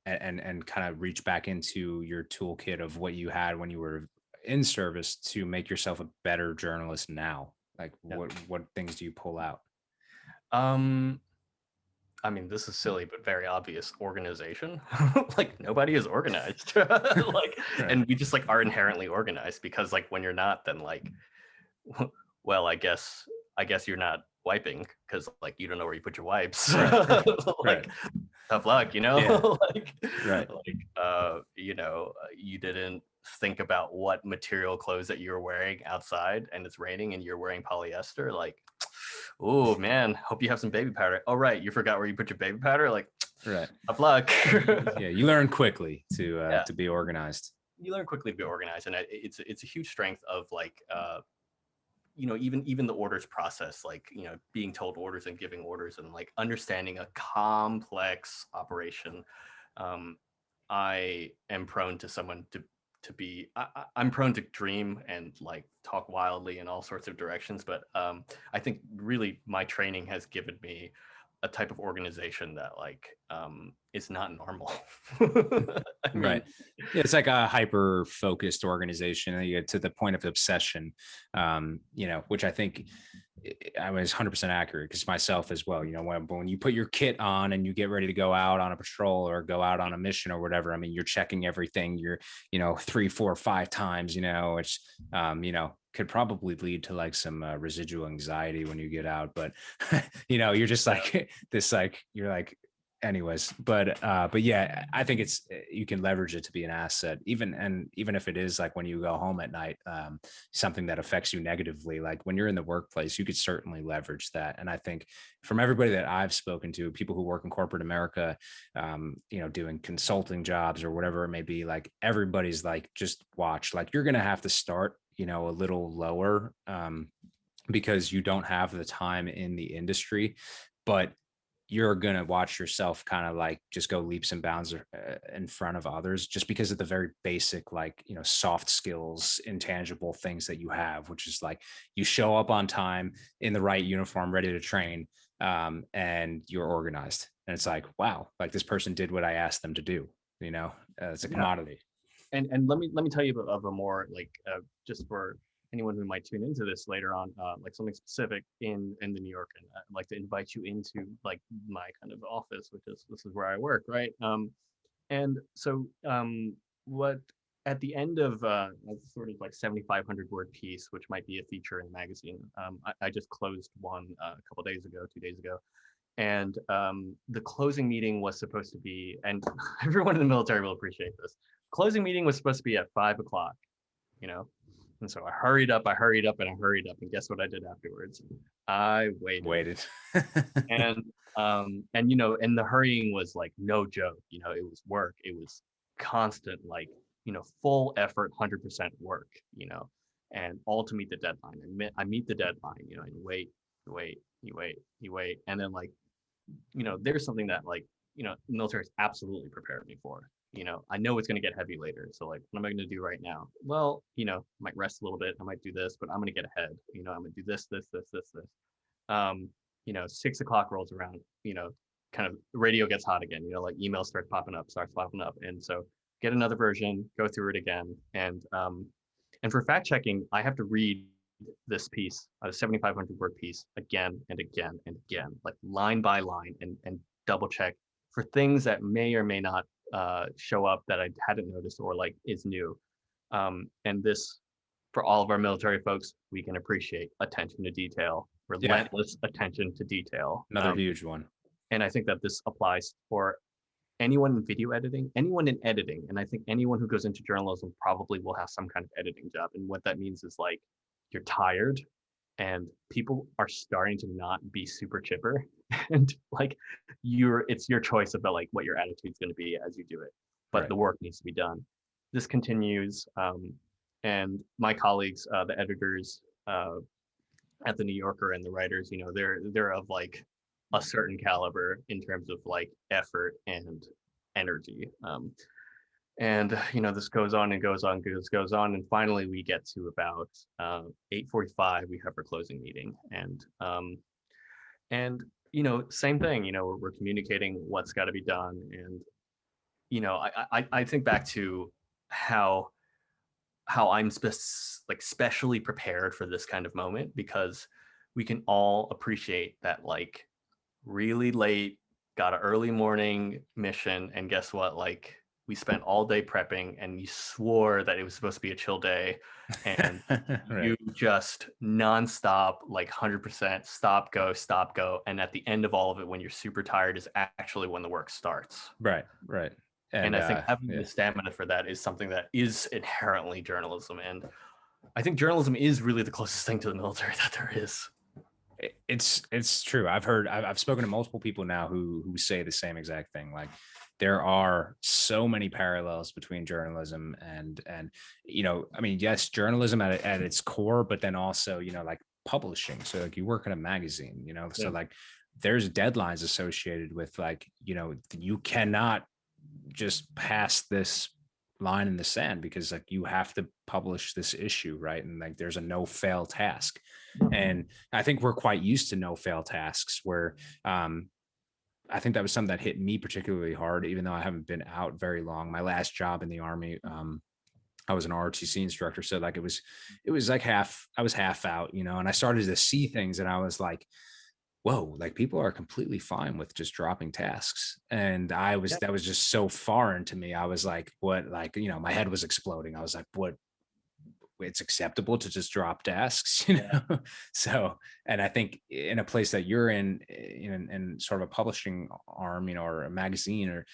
kind of reach back into your toolkit of what you had when you were in service to make yourself a better journalist now? Like what things do you pull out? I mean, this is silly, but very obvious. Organization. Like nobody is organized. Like, and we just like are inherently organized, because like when you're not, then like, well, I guess you're not wiping because like you don't know where you put your wipes. Like, tough luck, you know. Yeah. Like, Right. you didn't think about what material clothes that you're wearing outside and it's raining and you're wearing polyester. Like, oh man, hope you have some baby powder. Oh right, you forgot where you put your baby powder. Like, Right. tough luck. Yeah, you learn quickly Yeah. to be organized. You learn quickly to be organized, and it's a huge strength of like even the orders process, like being told orders and giving orders and like understanding a complex operation. I am prone to someone to be I'm prone to dream and like talk wildly in all sorts of directions, but I think really my training has given me a type of organization that like is not normal. I mean, Right. Yeah, it's like a hyper focused organization, and you get to the point of obsession, which I think I was 100% accurate, because myself as well, when you put your kit on and you get ready to go out on a patrol or go out on a mission or whatever, I mean, you're checking everything, you're 3, 4, 5 times, which could probably lead to like some residual anxiety when you get out, but you're just like this, like you're like anyways, but yeah, I think it's, you can leverage it to be an asset, even if it is like when you go home at night, something that affects you negatively, like when you're in the workplace, you could certainly leverage that. And I think from everybody that I've spoken to, people who work in corporate America, doing consulting jobs or whatever it may be, like everybody's like, just watch, like you're gonna have to start a little lower, because you don't have the time in the industry, but you're going to watch yourself kind of like just go leaps and bounds in front of others, just because of the very basic, like, soft skills, intangible things that you have, which is like you show up on time in the right uniform, ready to train, and you're organized. And it's like, wow, like this person did what I asked them to do, it's a commodity. And let me tell you of a more like just for anyone who might tune into this later on, like something specific in the New York, and I'd like to invite you into like my kind of office, which is this is where I work, right? And so what at the end of a sort of like 7,500 word piece, which might be a feature in the magazine, I just closed one a couple days ago, 2 days ago. And the closing meeting was supposed to be, and everyone in the military will appreciate this. Closing meeting was supposed to be at 5 o'clock, and so I hurried up, and guess what I did afterwards? I waited. and and the hurrying was like no joke. It was work. It was constant, like full effort, 100% work. And all to meet the deadline. I meet the deadline. And you wait, and then like there's something that like the military has absolutely prepared me for. I know it's going to get heavy later. So like, what am I going to do right now? Well, might rest a little bit. I might do this, but I'm going to get ahead. I'm going to do this. 6 o'clock rolls around, kind of the radio gets hot again, like emails starts popping up. And so get another version, go through it again. And for fact checking, I have to read this piece, a 7,500 word piece, again and again and again, like line by line, and double check for things that may or may not show up that I hadn't noticed or like is new. And this, for all of our military folks, we can appreciate attention to detail, relentless attention to detail. Another huge one. And I think that this applies for anyone in video editing, anyone in editing. And I think anyone who goes into journalism probably will have some kind of editing job. And what that means is like, you're tired and people are starting to not be super chipper, and like it's your choice about like what your attitude is going to be as you do it, but right. The work needs to be done. This continues, and my colleagues, the editors at the New Yorker and the writers, they're of like a certain caliber in terms of like effort and energy. And this goes on and goes on, and finally we get to about 8:45. We have our closing meeting, and same thing. We're communicating what's got to be done, and I think back to how I'm specially prepared for this kind of moment, because we can all appreciate that like really late, got an early morning mission, and guess what, like we spent all day prepping, and you swore that it was supposed to be a chill day, and Right. you just nonstop, like 100% stop, go. And at the end of all of it, when you're super tired, is actually when the work starts. Right. And I think having yeah. the stamina for that is something that is inherently journalism. And I think journalism is really the closest thing to the military that there is. It's true. I've spoken to multiple people now who say the same exact thing. Like, there are so many parallels between journalism and I mean, yes, journalism at its core, but then also, like publishing. So like you work in a magazine, so Yeah. like there's deadlines associated with, like, you cannot just pass this line in the sand, because like you have to publish this issue, right? And like there's a no fail task. And I think we're quite used to no fail tasks, where I think that was something that hit me particularly hard, even though I haven't been out very long. My last job in the Army, I was an ROTC instructor. So like it was like I was half out, and I started to see things, and I was like, whoa, like people are completely fine with just dropping tasks. And that was just so foreign to me. I was like, what, like, my head was exploding. I was like, what, it's acceptable to just drop tasks, So, and I think in a place that you're in sort of a publishing arm, or a magazine or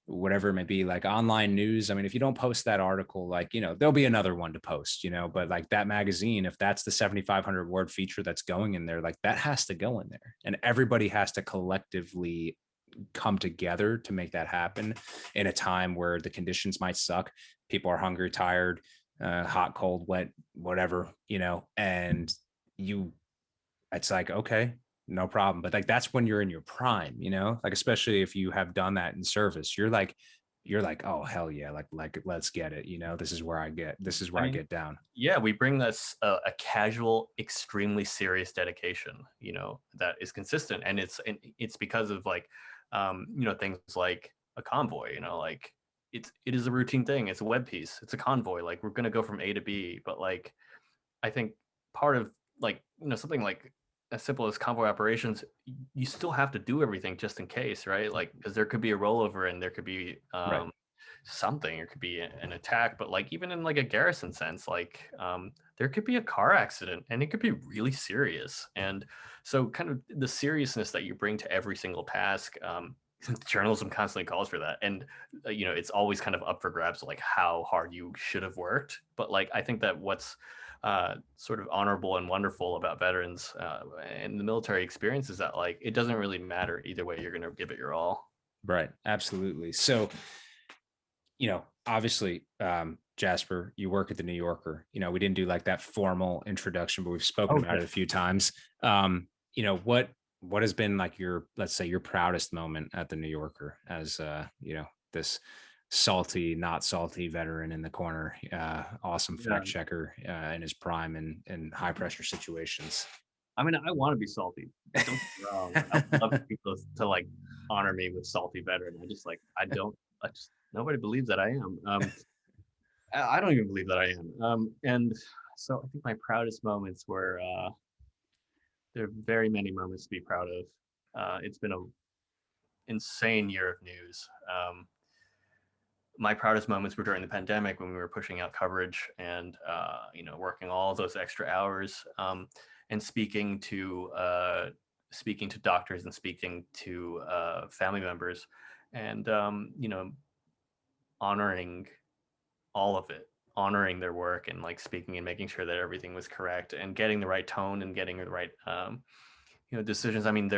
whatever it may be, like online news. I mean, if you don't post that article, like, there'll be another one to post, but like that magazine, if that's the 7,500 word feature that's going in there, like that has to go in there, and everybody has to collectively come together to make that happen in a time where the conditions might suck. People are hungry, tired, hot, cold, wet, whatever, and it's like, okay, no problem. But like, that's when you're in your prime, like, especially if you have done that in service, you're like, oh, hell yeah. Like, let's get it. This is where I get down. Yeah, we bring this a casual, extremely serious dedication, that is consistent. And it's because of like, things like a convoy, like it is a routine thing. It's a web piece. It's a convoy. Like, we're going to go from A to B. But like, I think part of, like, something like as simple as convoy operations, you still have to do everything just in case, right? Like, because there could be a rollover, and there could be Right. something, it could be an attack. But like, even in like a garrison sense, like, there could be a car accident, and it could be really serious. And so kind of the seriousness that you bring to every single task, journalism constantly calls for that. And it's always kind of up for grabs, like how hard you should have worked. But like, I think that what's sort of honorable and wonderful about veterans and the military experience is that, like, it doesn't really matter either way, you're going to give it your all. Right. Absolutely. So, obviously, Jasper, you work at the New Yorker. We didn't do like that formal introduction, but we've spoken about it a few times. What has been like let's say your proudest moment at the New Yorker, as this salty, not salty veteran in the corner, awesome fact checker in his prime and high pressure situations? I mean, I want to be salty. Don't get me wrong. I would love people to like honor me with salty veteran. I just nobody believes that I am. I don't even believe that I am. And so I think my proudest moments were there are very many moments to be proud of. It's been an insane year of news. My proudest moments were during the pandemic, when we were pushing out coverage and working all those extra hours, and speaking to doctors and speaking to family members, and honoring all of it, honoring their work, and like speaking and making sure that everything was correct, and getting the right tone, and getting the right decisions. I mean,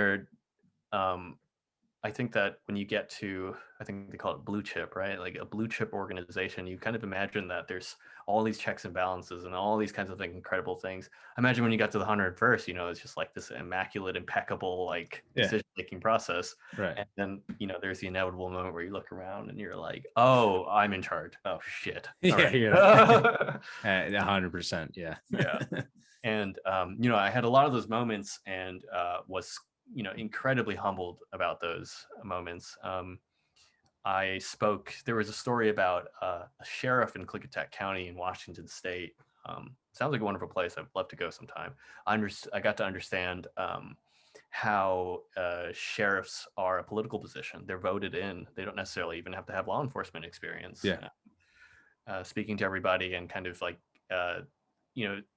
I think that when you get to, I think they call it blue chip, right? Like a blue chip organization, you kind of imagine that there's all these checks and balances and all these kinds of incredible things. Imagine when you got to the 101st, it's just like this immaculate, impeccable, like decision-making process. Right. And then, there's the inevitable moment where you look around and you're like, oh, I'm in charge. Oh, shit. All right. Yeah. 100%. Yeah. Yeah. And, I had a lot of those moments, and was incredibly humbled about those moments. There was a story about a sheriff in Clickitat County in Washington State. Sounds like a wonderful place. I'd love to go sometime. I got to understand how sheriffs are a political position. They're voted in. They don't necessarily even have to have law enforcement experience. Yeah. Speaking to everybody and kind of like,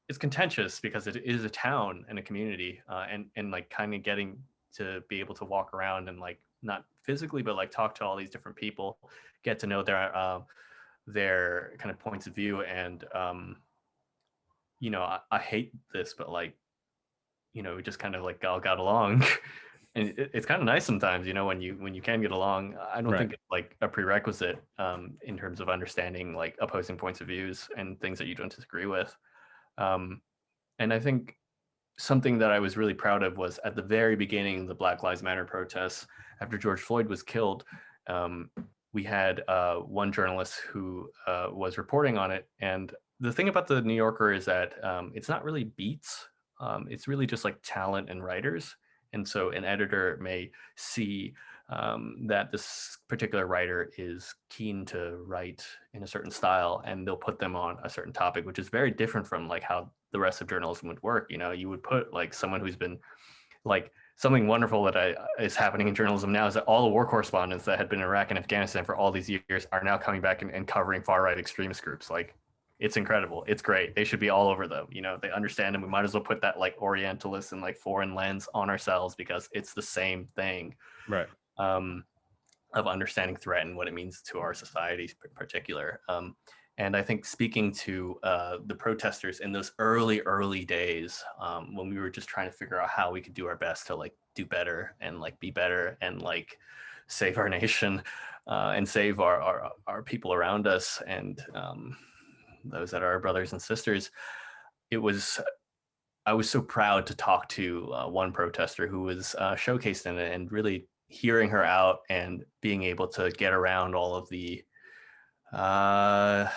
it's contentious because it is a town and a community, and like kind of getting to be able to walk around and like not physically, but like talk to all these different people, get to know their kind of points of view. And I hate this, but like, we just kind of like all got along. And it's kind of nice sometimes, when you can get along. I don't think it's like a prerequisite in terms of understanding like opposing points of views and things that you don't disagree with. And I think something that I was really proud of was at the very beginning, the Black Lives Matter protests after George Floyd was killed. We had one journalist who was reporting on it. And the thing about the New Yorker is that it's not really beats. It's really just like talent and writers. And so an editor may see that this particular writer is keen to write in a certain style, and they'll put them on a certain topic, which is very different from like how the rest of journalism would work. You would put like someone who's been like, something wonderful that is happening in journalism now is that all the war correspondents that had been in Iraq and Afghanistan for all these years are now coming back and covering far right extremist groups. Like, it's incredible. It's great. They should be all over them. They understand, and we might as well put that like Orientalist and like foreign lens on ourselves because it's the same thing. Right. Of understanding threat and what it means to our societies in particular. And I think speaking to the protesters in those early days, when we were just trying to figure out how we could do our best to like do better and like be better and like save our nation and save our people around us and those that are our brothers and sisters, I was so proud to talk to one protester who was showcased in it, and really hearing her out and being able to get around all of the how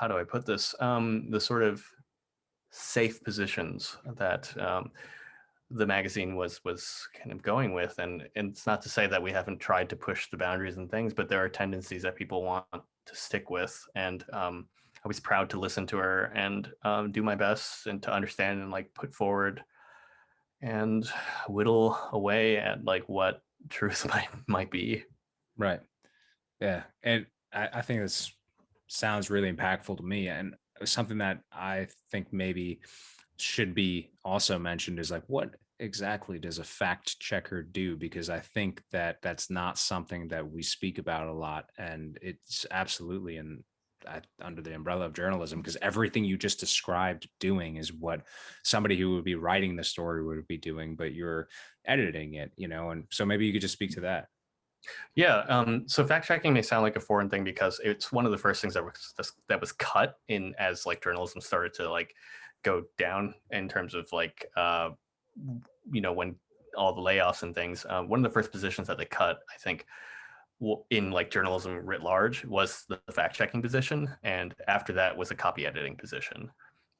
do I put this? The sort of safe positions that the magazine was kind of going with. And it's not to say that we haven't tried to push the boundaries and things, but there are tendencies that people want to stick with. And I was proud to listen to her and do my best and to understand and like put forward and whittle away at like what truth might be. Right. Yeah. And I think this sounds really impactful to me. And something that I think maybe should be also mentioned is like, what exactly does a fact checker do? Because I think that that's not something that we speak about a lot. And it's absolutely under the umbrella of journalism, because everything you just described doing is what somebody who would be writing the story would be doing, but you're editing it, and so maybe you could just speak to that. Yeah. So fact checking may sound like a foreign thing because it's one of the first things that was cut in as like journalism started to like go down in terms of like when all the layoffs and things. One of the first positions that they cut, I think, in like journalism writ large, was the fact checking position, and after that was a copy editing position.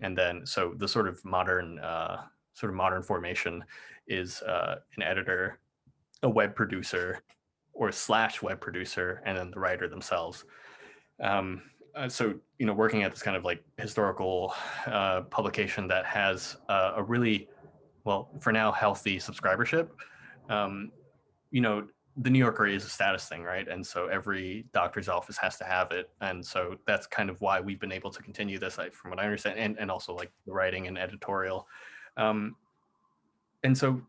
And then so the sort of modern formation is an editor, a web producer, or / web producer, and then the writer themselves. So working at this kind of like historical publication that has a really, well, for now, healthy subscribership. The New Yorker is a status thing, right? And so every doctor's office has to have it. And so that's kind of why we've been able to continue this, from what I understand, and also like the writing and editorial. And so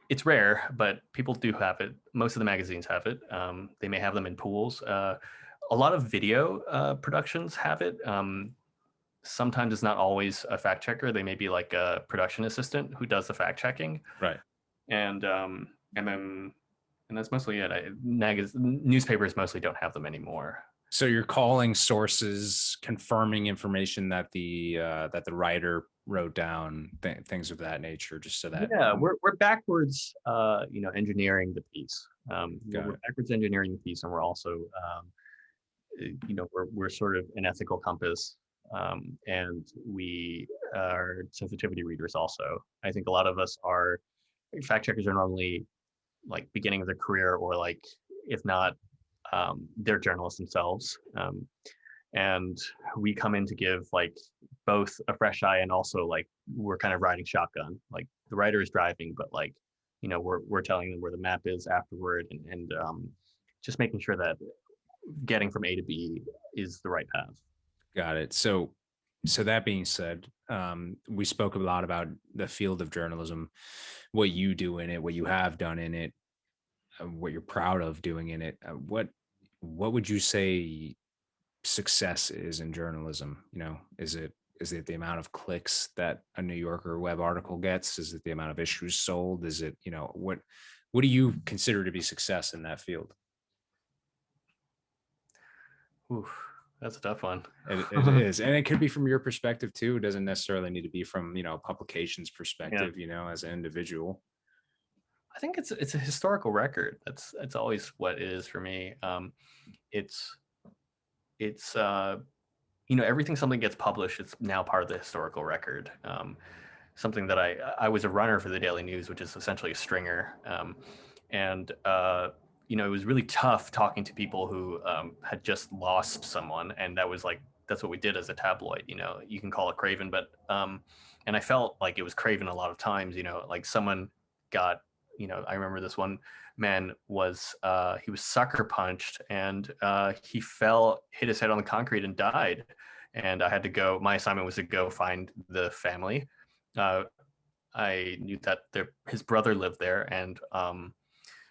it's rare, but people do have it. Most of the magazines have it. They may have them in pools. A lot of video productions have it. Sometimes it's not always a fact checker. They may be like a production assistant who does the fact checking. Right. And that's mostly it. Newspapers mostly don't have them anymore. So you're calling sources, confirming information that the writer wrote down, things of that nature, just so that. Yeah, we're backwards, engineering the piece. We're backwards engineering the piece, and we're also, we're sort of an ethical compass, and we are sensitivity readers also. I think a lot of us are fact checkers are normally like beginning of their career, or like, if not, they're journalists themselves. And we come in to give like both a fresh eye and also like we're kind of riding shotgun. Like the writer is driving, but like we're telling them where the map is afterward, and just making sure that getting from A to B is the right path. Got it. So that being said, we spoke a lot about the field of journalism, what you do in it, what you have done in it, what you're proud of doing in it. What would you say success is in journalism? Is it the amount of clicks that a New Yorker web article gets? Is it the amount of issues sold? Is it, what do you consider to be success in that field? Oof, that's a tough one. It is, and it could be from your perspective too. It doesn't necessarily need to be from publications perspective. As an individual. I think it's a historical record. That's always what it is for me. It's everything something gets published, it's now part of the historical record. Something that I was a runner for the Daily News, which is essentially a stringer, and it was really tough talking to people who had just lost someone, and that's what we did as a tabloid. You can call it craven, but and I felt like it was craven a lot of times. Like someone got, I remember this one man he was sucker punched, and he hit his head on the concrete and died. And I had to go. My assignment was to go find the family. I knew that his brother lived there, and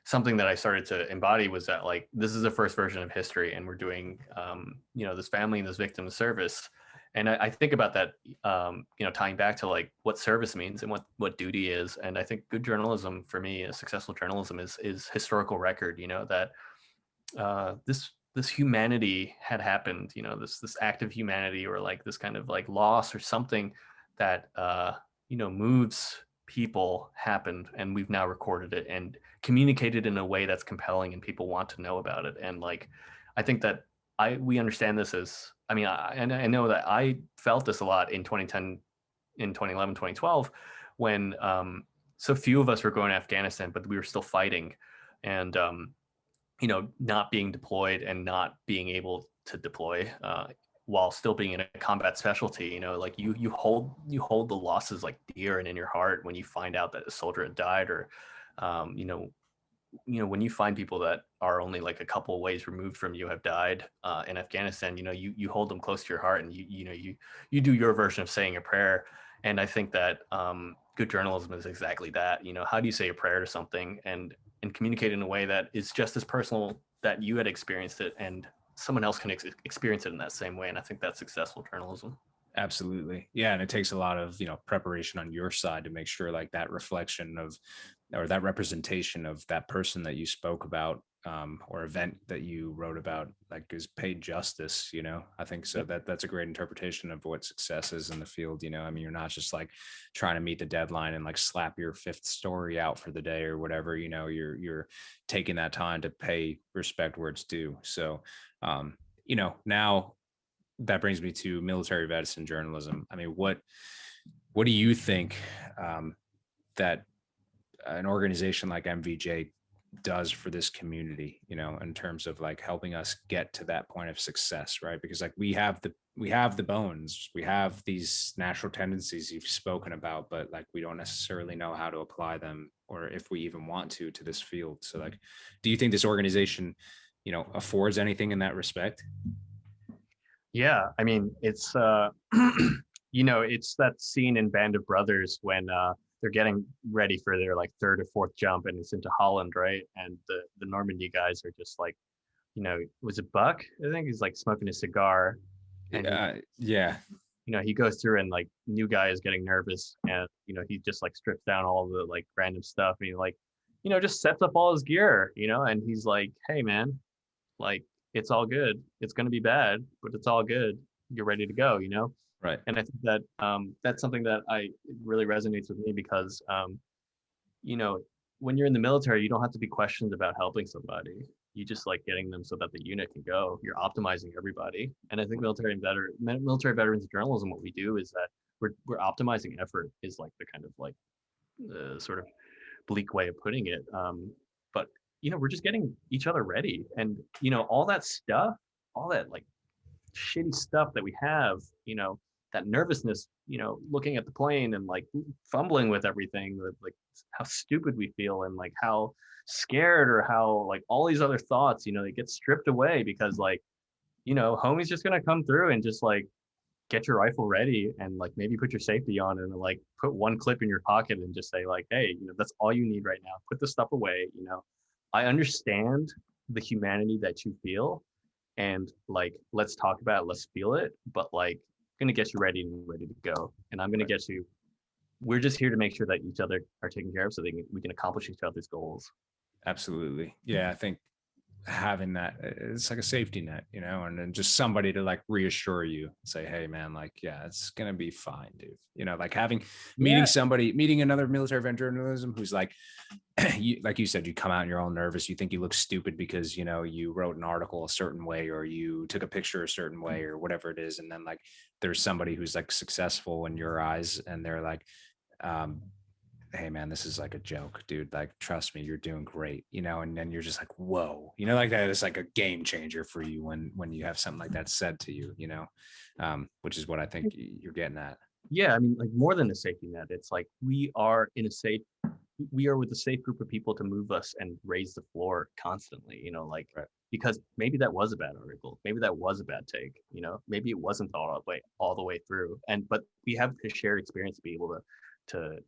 something that I started to embody was that this is the first version of history, and we're doing this family and this victim a service. And I think about that, tying back to what service means and what duty is. And I think good journalism for me, a successful journalism, is historical record. That this humanity had happened. This act of humanity, or this kind of loss or something that moves people happened, and we've now recorded it and communicated in a way that's compelling, and people want to know about it. And I think that we understand this as, I know that I felt this a lot in 2010, in 2011, 2012, when so few of us were going to Afghanistan, but we were still fighting, and not being deployed and not being able to deploy while still being in a combat specialty. You hold the losses dear and in your heart when you find out that a soldier had died, or when you find people that are only a couple of ways removed from you have died in Afghanistan. You hold them close to your heart, and you do your version of saying a prayer. And I think that good journalism is exactly that. How do you say a prayer to something and communicate in a way that is just as personal that you had experienced it, and someone else can experience it in that same way? And I think that's successful journalism. Absolutely. Yeah. And it takes a lot of, preparation on your side to make sure that reflection of, or that representation of that person that you spoke about, or event that you wrote about, is paid justice. I think so. That's a great interpretation of what success is in the field. You're not just trying to meet the deadline and slap your fifth story out for the day or whatever. You're taking that time to pay respect where it's due. So, now that brings me to military vets and journalism. What do you think that an organization like MVJ does for this community, in terms of helping us get to that point of success, right? Because we have the bones, we have these natural tendencies you've spoken about, but we don't necessarily know how to apply them, or if we even want to this field. So do you think this organization, affords anything in that respect? Yeah, it's it's that scene in Band of Brothers when they're getting ready for their third or fourth jump, and it's into Holland, right? And the Normandy guys are just was it Buck? I think he's smoking a cigar, and he goes through, and new guy is getting nervous, and he just strips down all the random stuff, and he just sets up all his gear, and he's hey man, it's all good. It's going to be bad, but it's all good. You're ready to go, Right. And I think that that's something that it really resonates with me, because when you're in the military, you don't have to be questioned about helping somebody. You just getting them so that the unit can go. You're optimizing everybody. And I think military veterans journalism, what we do is that we're optimizing effort, is the kind of the sort of bleak way of putting it. But we're just getting each other ready, and all that stuff, all that shitty stuff that we have, that nervousness, looking at the plane and like fumbling with everything, with like how stupid we feel and like how scared or how like all these other thoughts, they get stripped away because like, homie's just gonna come through and just like get your rifle ready and like maybe put your safety on and like put one clip in your pocket and just say like, hey, that's all you need right now. Put the stuff away. I understand the humanity that you feel, and like let's talk about it, let's feel it, but like I'm gonna get you ready to go, and I'm gonna get you. We're just here to make sure that each other are taken care of so we can accomplish each other's goals. Absolutely. Yeah, I think having that, it's like a safety net, and then just somebody to like reassure you, say, hey man, like, yeah, it's gonna be fine, dude. Like meeting another military vet journalism who's like, like you said, you come out and you're all nervous, you think you look stupid because you wrote an article a certain way or you took a picture a certain way or whatever it is, and then like there's somebody who's like successful in your eyes and they're like, hey man, this is like a joke, dude, like trust me, you're doing great, and then you're just like, whoa, like that is like a game changer for you when you have something like that said to you, which is what I think you're getting at. Yeah, I mean, like more than a safety net, it's like we are with a safe group of people to move us and raise the floor constantly, like right. Because maybe that was a bad article, maybe that was a bad take, maybe it wasn't thought all the way through, but we have a shared experience to be able to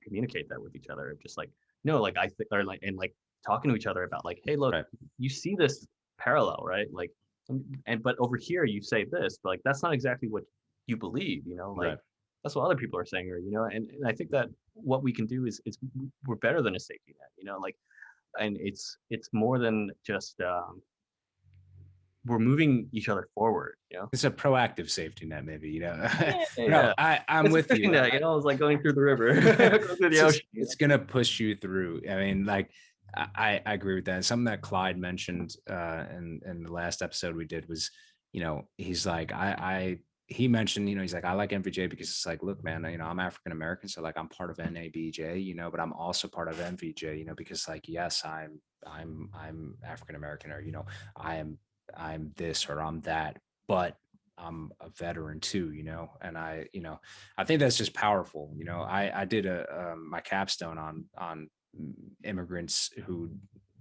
communicate that with each other, just like, no, like I think, or like, and like talking to each other about like, hey, look, right. You see this parallel, right? Like, but over here you say this, but like that's not exactly what you believe, like right. That's what other people are saying, or and I think that what we can do is we're better than a safety net, like, and it's more than just we're moving each other forward. It's a proactive safety net, maybe. Yeah. No, I'm it's with you. Net, it's like going through the river, go through the ocean. It's gonna push you through. I mean, like, I agree with that. Something that Clyde mentioned in the last episode we did was, he's like, he mentioned, he's like, I like MVJ because it's like, look, man, I'm African American, so like I'm part of NABJ, but I'm also part of MVJ, because like, yes, I'm African American, or I'm this or I'm that, but I'm a veteran too, and I think that's just powerful. I did my capstone on immigrants who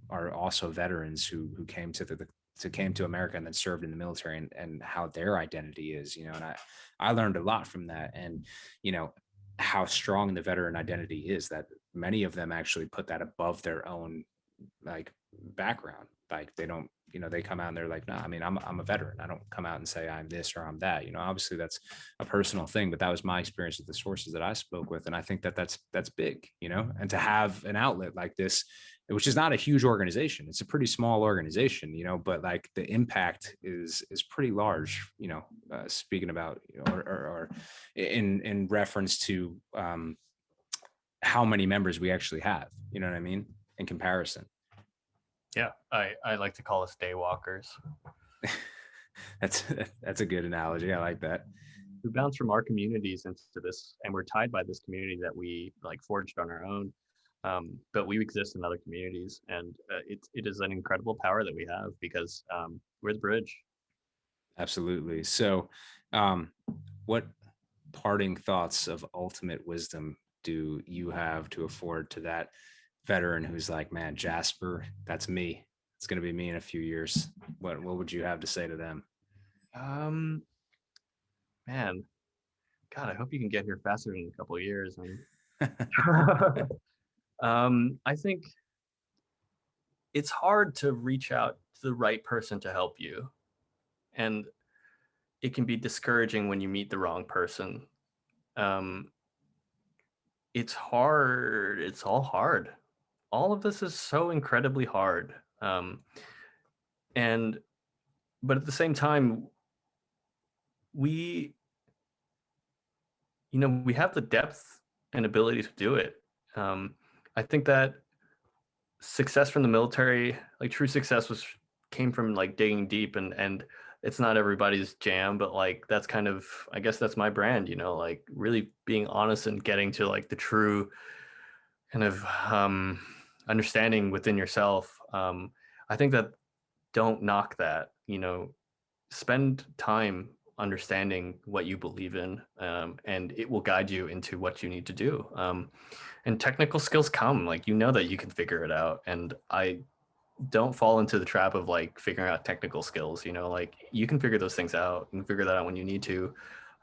are also veterans who came to America and then served in the military, and how their identity is, and I learned a lot from that, and how strong the veteran identity is, that many of them actually put that above their own like background. Like they don't, they come out and they're like, no, I mean, I'm a veteran. I don't come out and say I'm this or I'm that, obviously that's a personal thing, but that was my experience with the sources that I spoke with. And I think that that's big, and to have an outlet like this, which is not a huge organization, it's a pretty small organization, but like the impact is pretty large, speaking about, or in reference to how many members we actually have, you know what I mean, in comparison. Yeah, I like to call us daywalkers. That's a good analogy. I like that. We bounce from our communities into this, and we're tied by this community that we like forged on our own. But we exist in other communities, and it is an incredible power that we have because we're the bridge. Absolutely. So, what parting thoughts of ultimate wisdom do you have to afford to that veteran who's like, man, Jasper, that's me. It's going to be me in a few years. What would you have to say to them? Man, God, I hope you can get here faster than a couple of years. I think it's hard to reach out to the right person to help you. And it can be discouraging when you meet the wrong person. It's hard. It's all hard. All of this is so incredibly hard. But at the same time, we have the depth and ability to do it. I think that success from the military, like true success, came from like digging deep, and it's not everybody's jam, but like that's kind of, I guess that's my brand, like really being honest and getting to like the true kind of understanding within yourself. I think that don't knock that, spend time understanding what you believe in, and it will guide you into what you need to do. And technical skills come, like, you know that you can figure it out. And I don't fall into the trap of like figuring out technical skills, you know, like you can figure those things out. You can figure that out when you need to.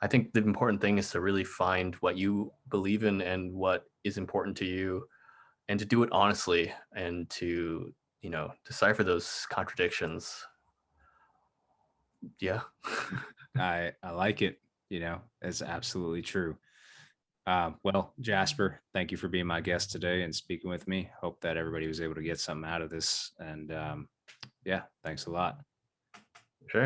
I think the important thing is to really find what you believe in and what is important to you, and to do it honestly, and to, you know, decipher those contradictions. Yeah. I like it. You know, it's absolutely true. Well, Jasper, thank you for being my guest today and speaking with me. Hope that everybody was able to get something out of this. And yeah, thanks a lot.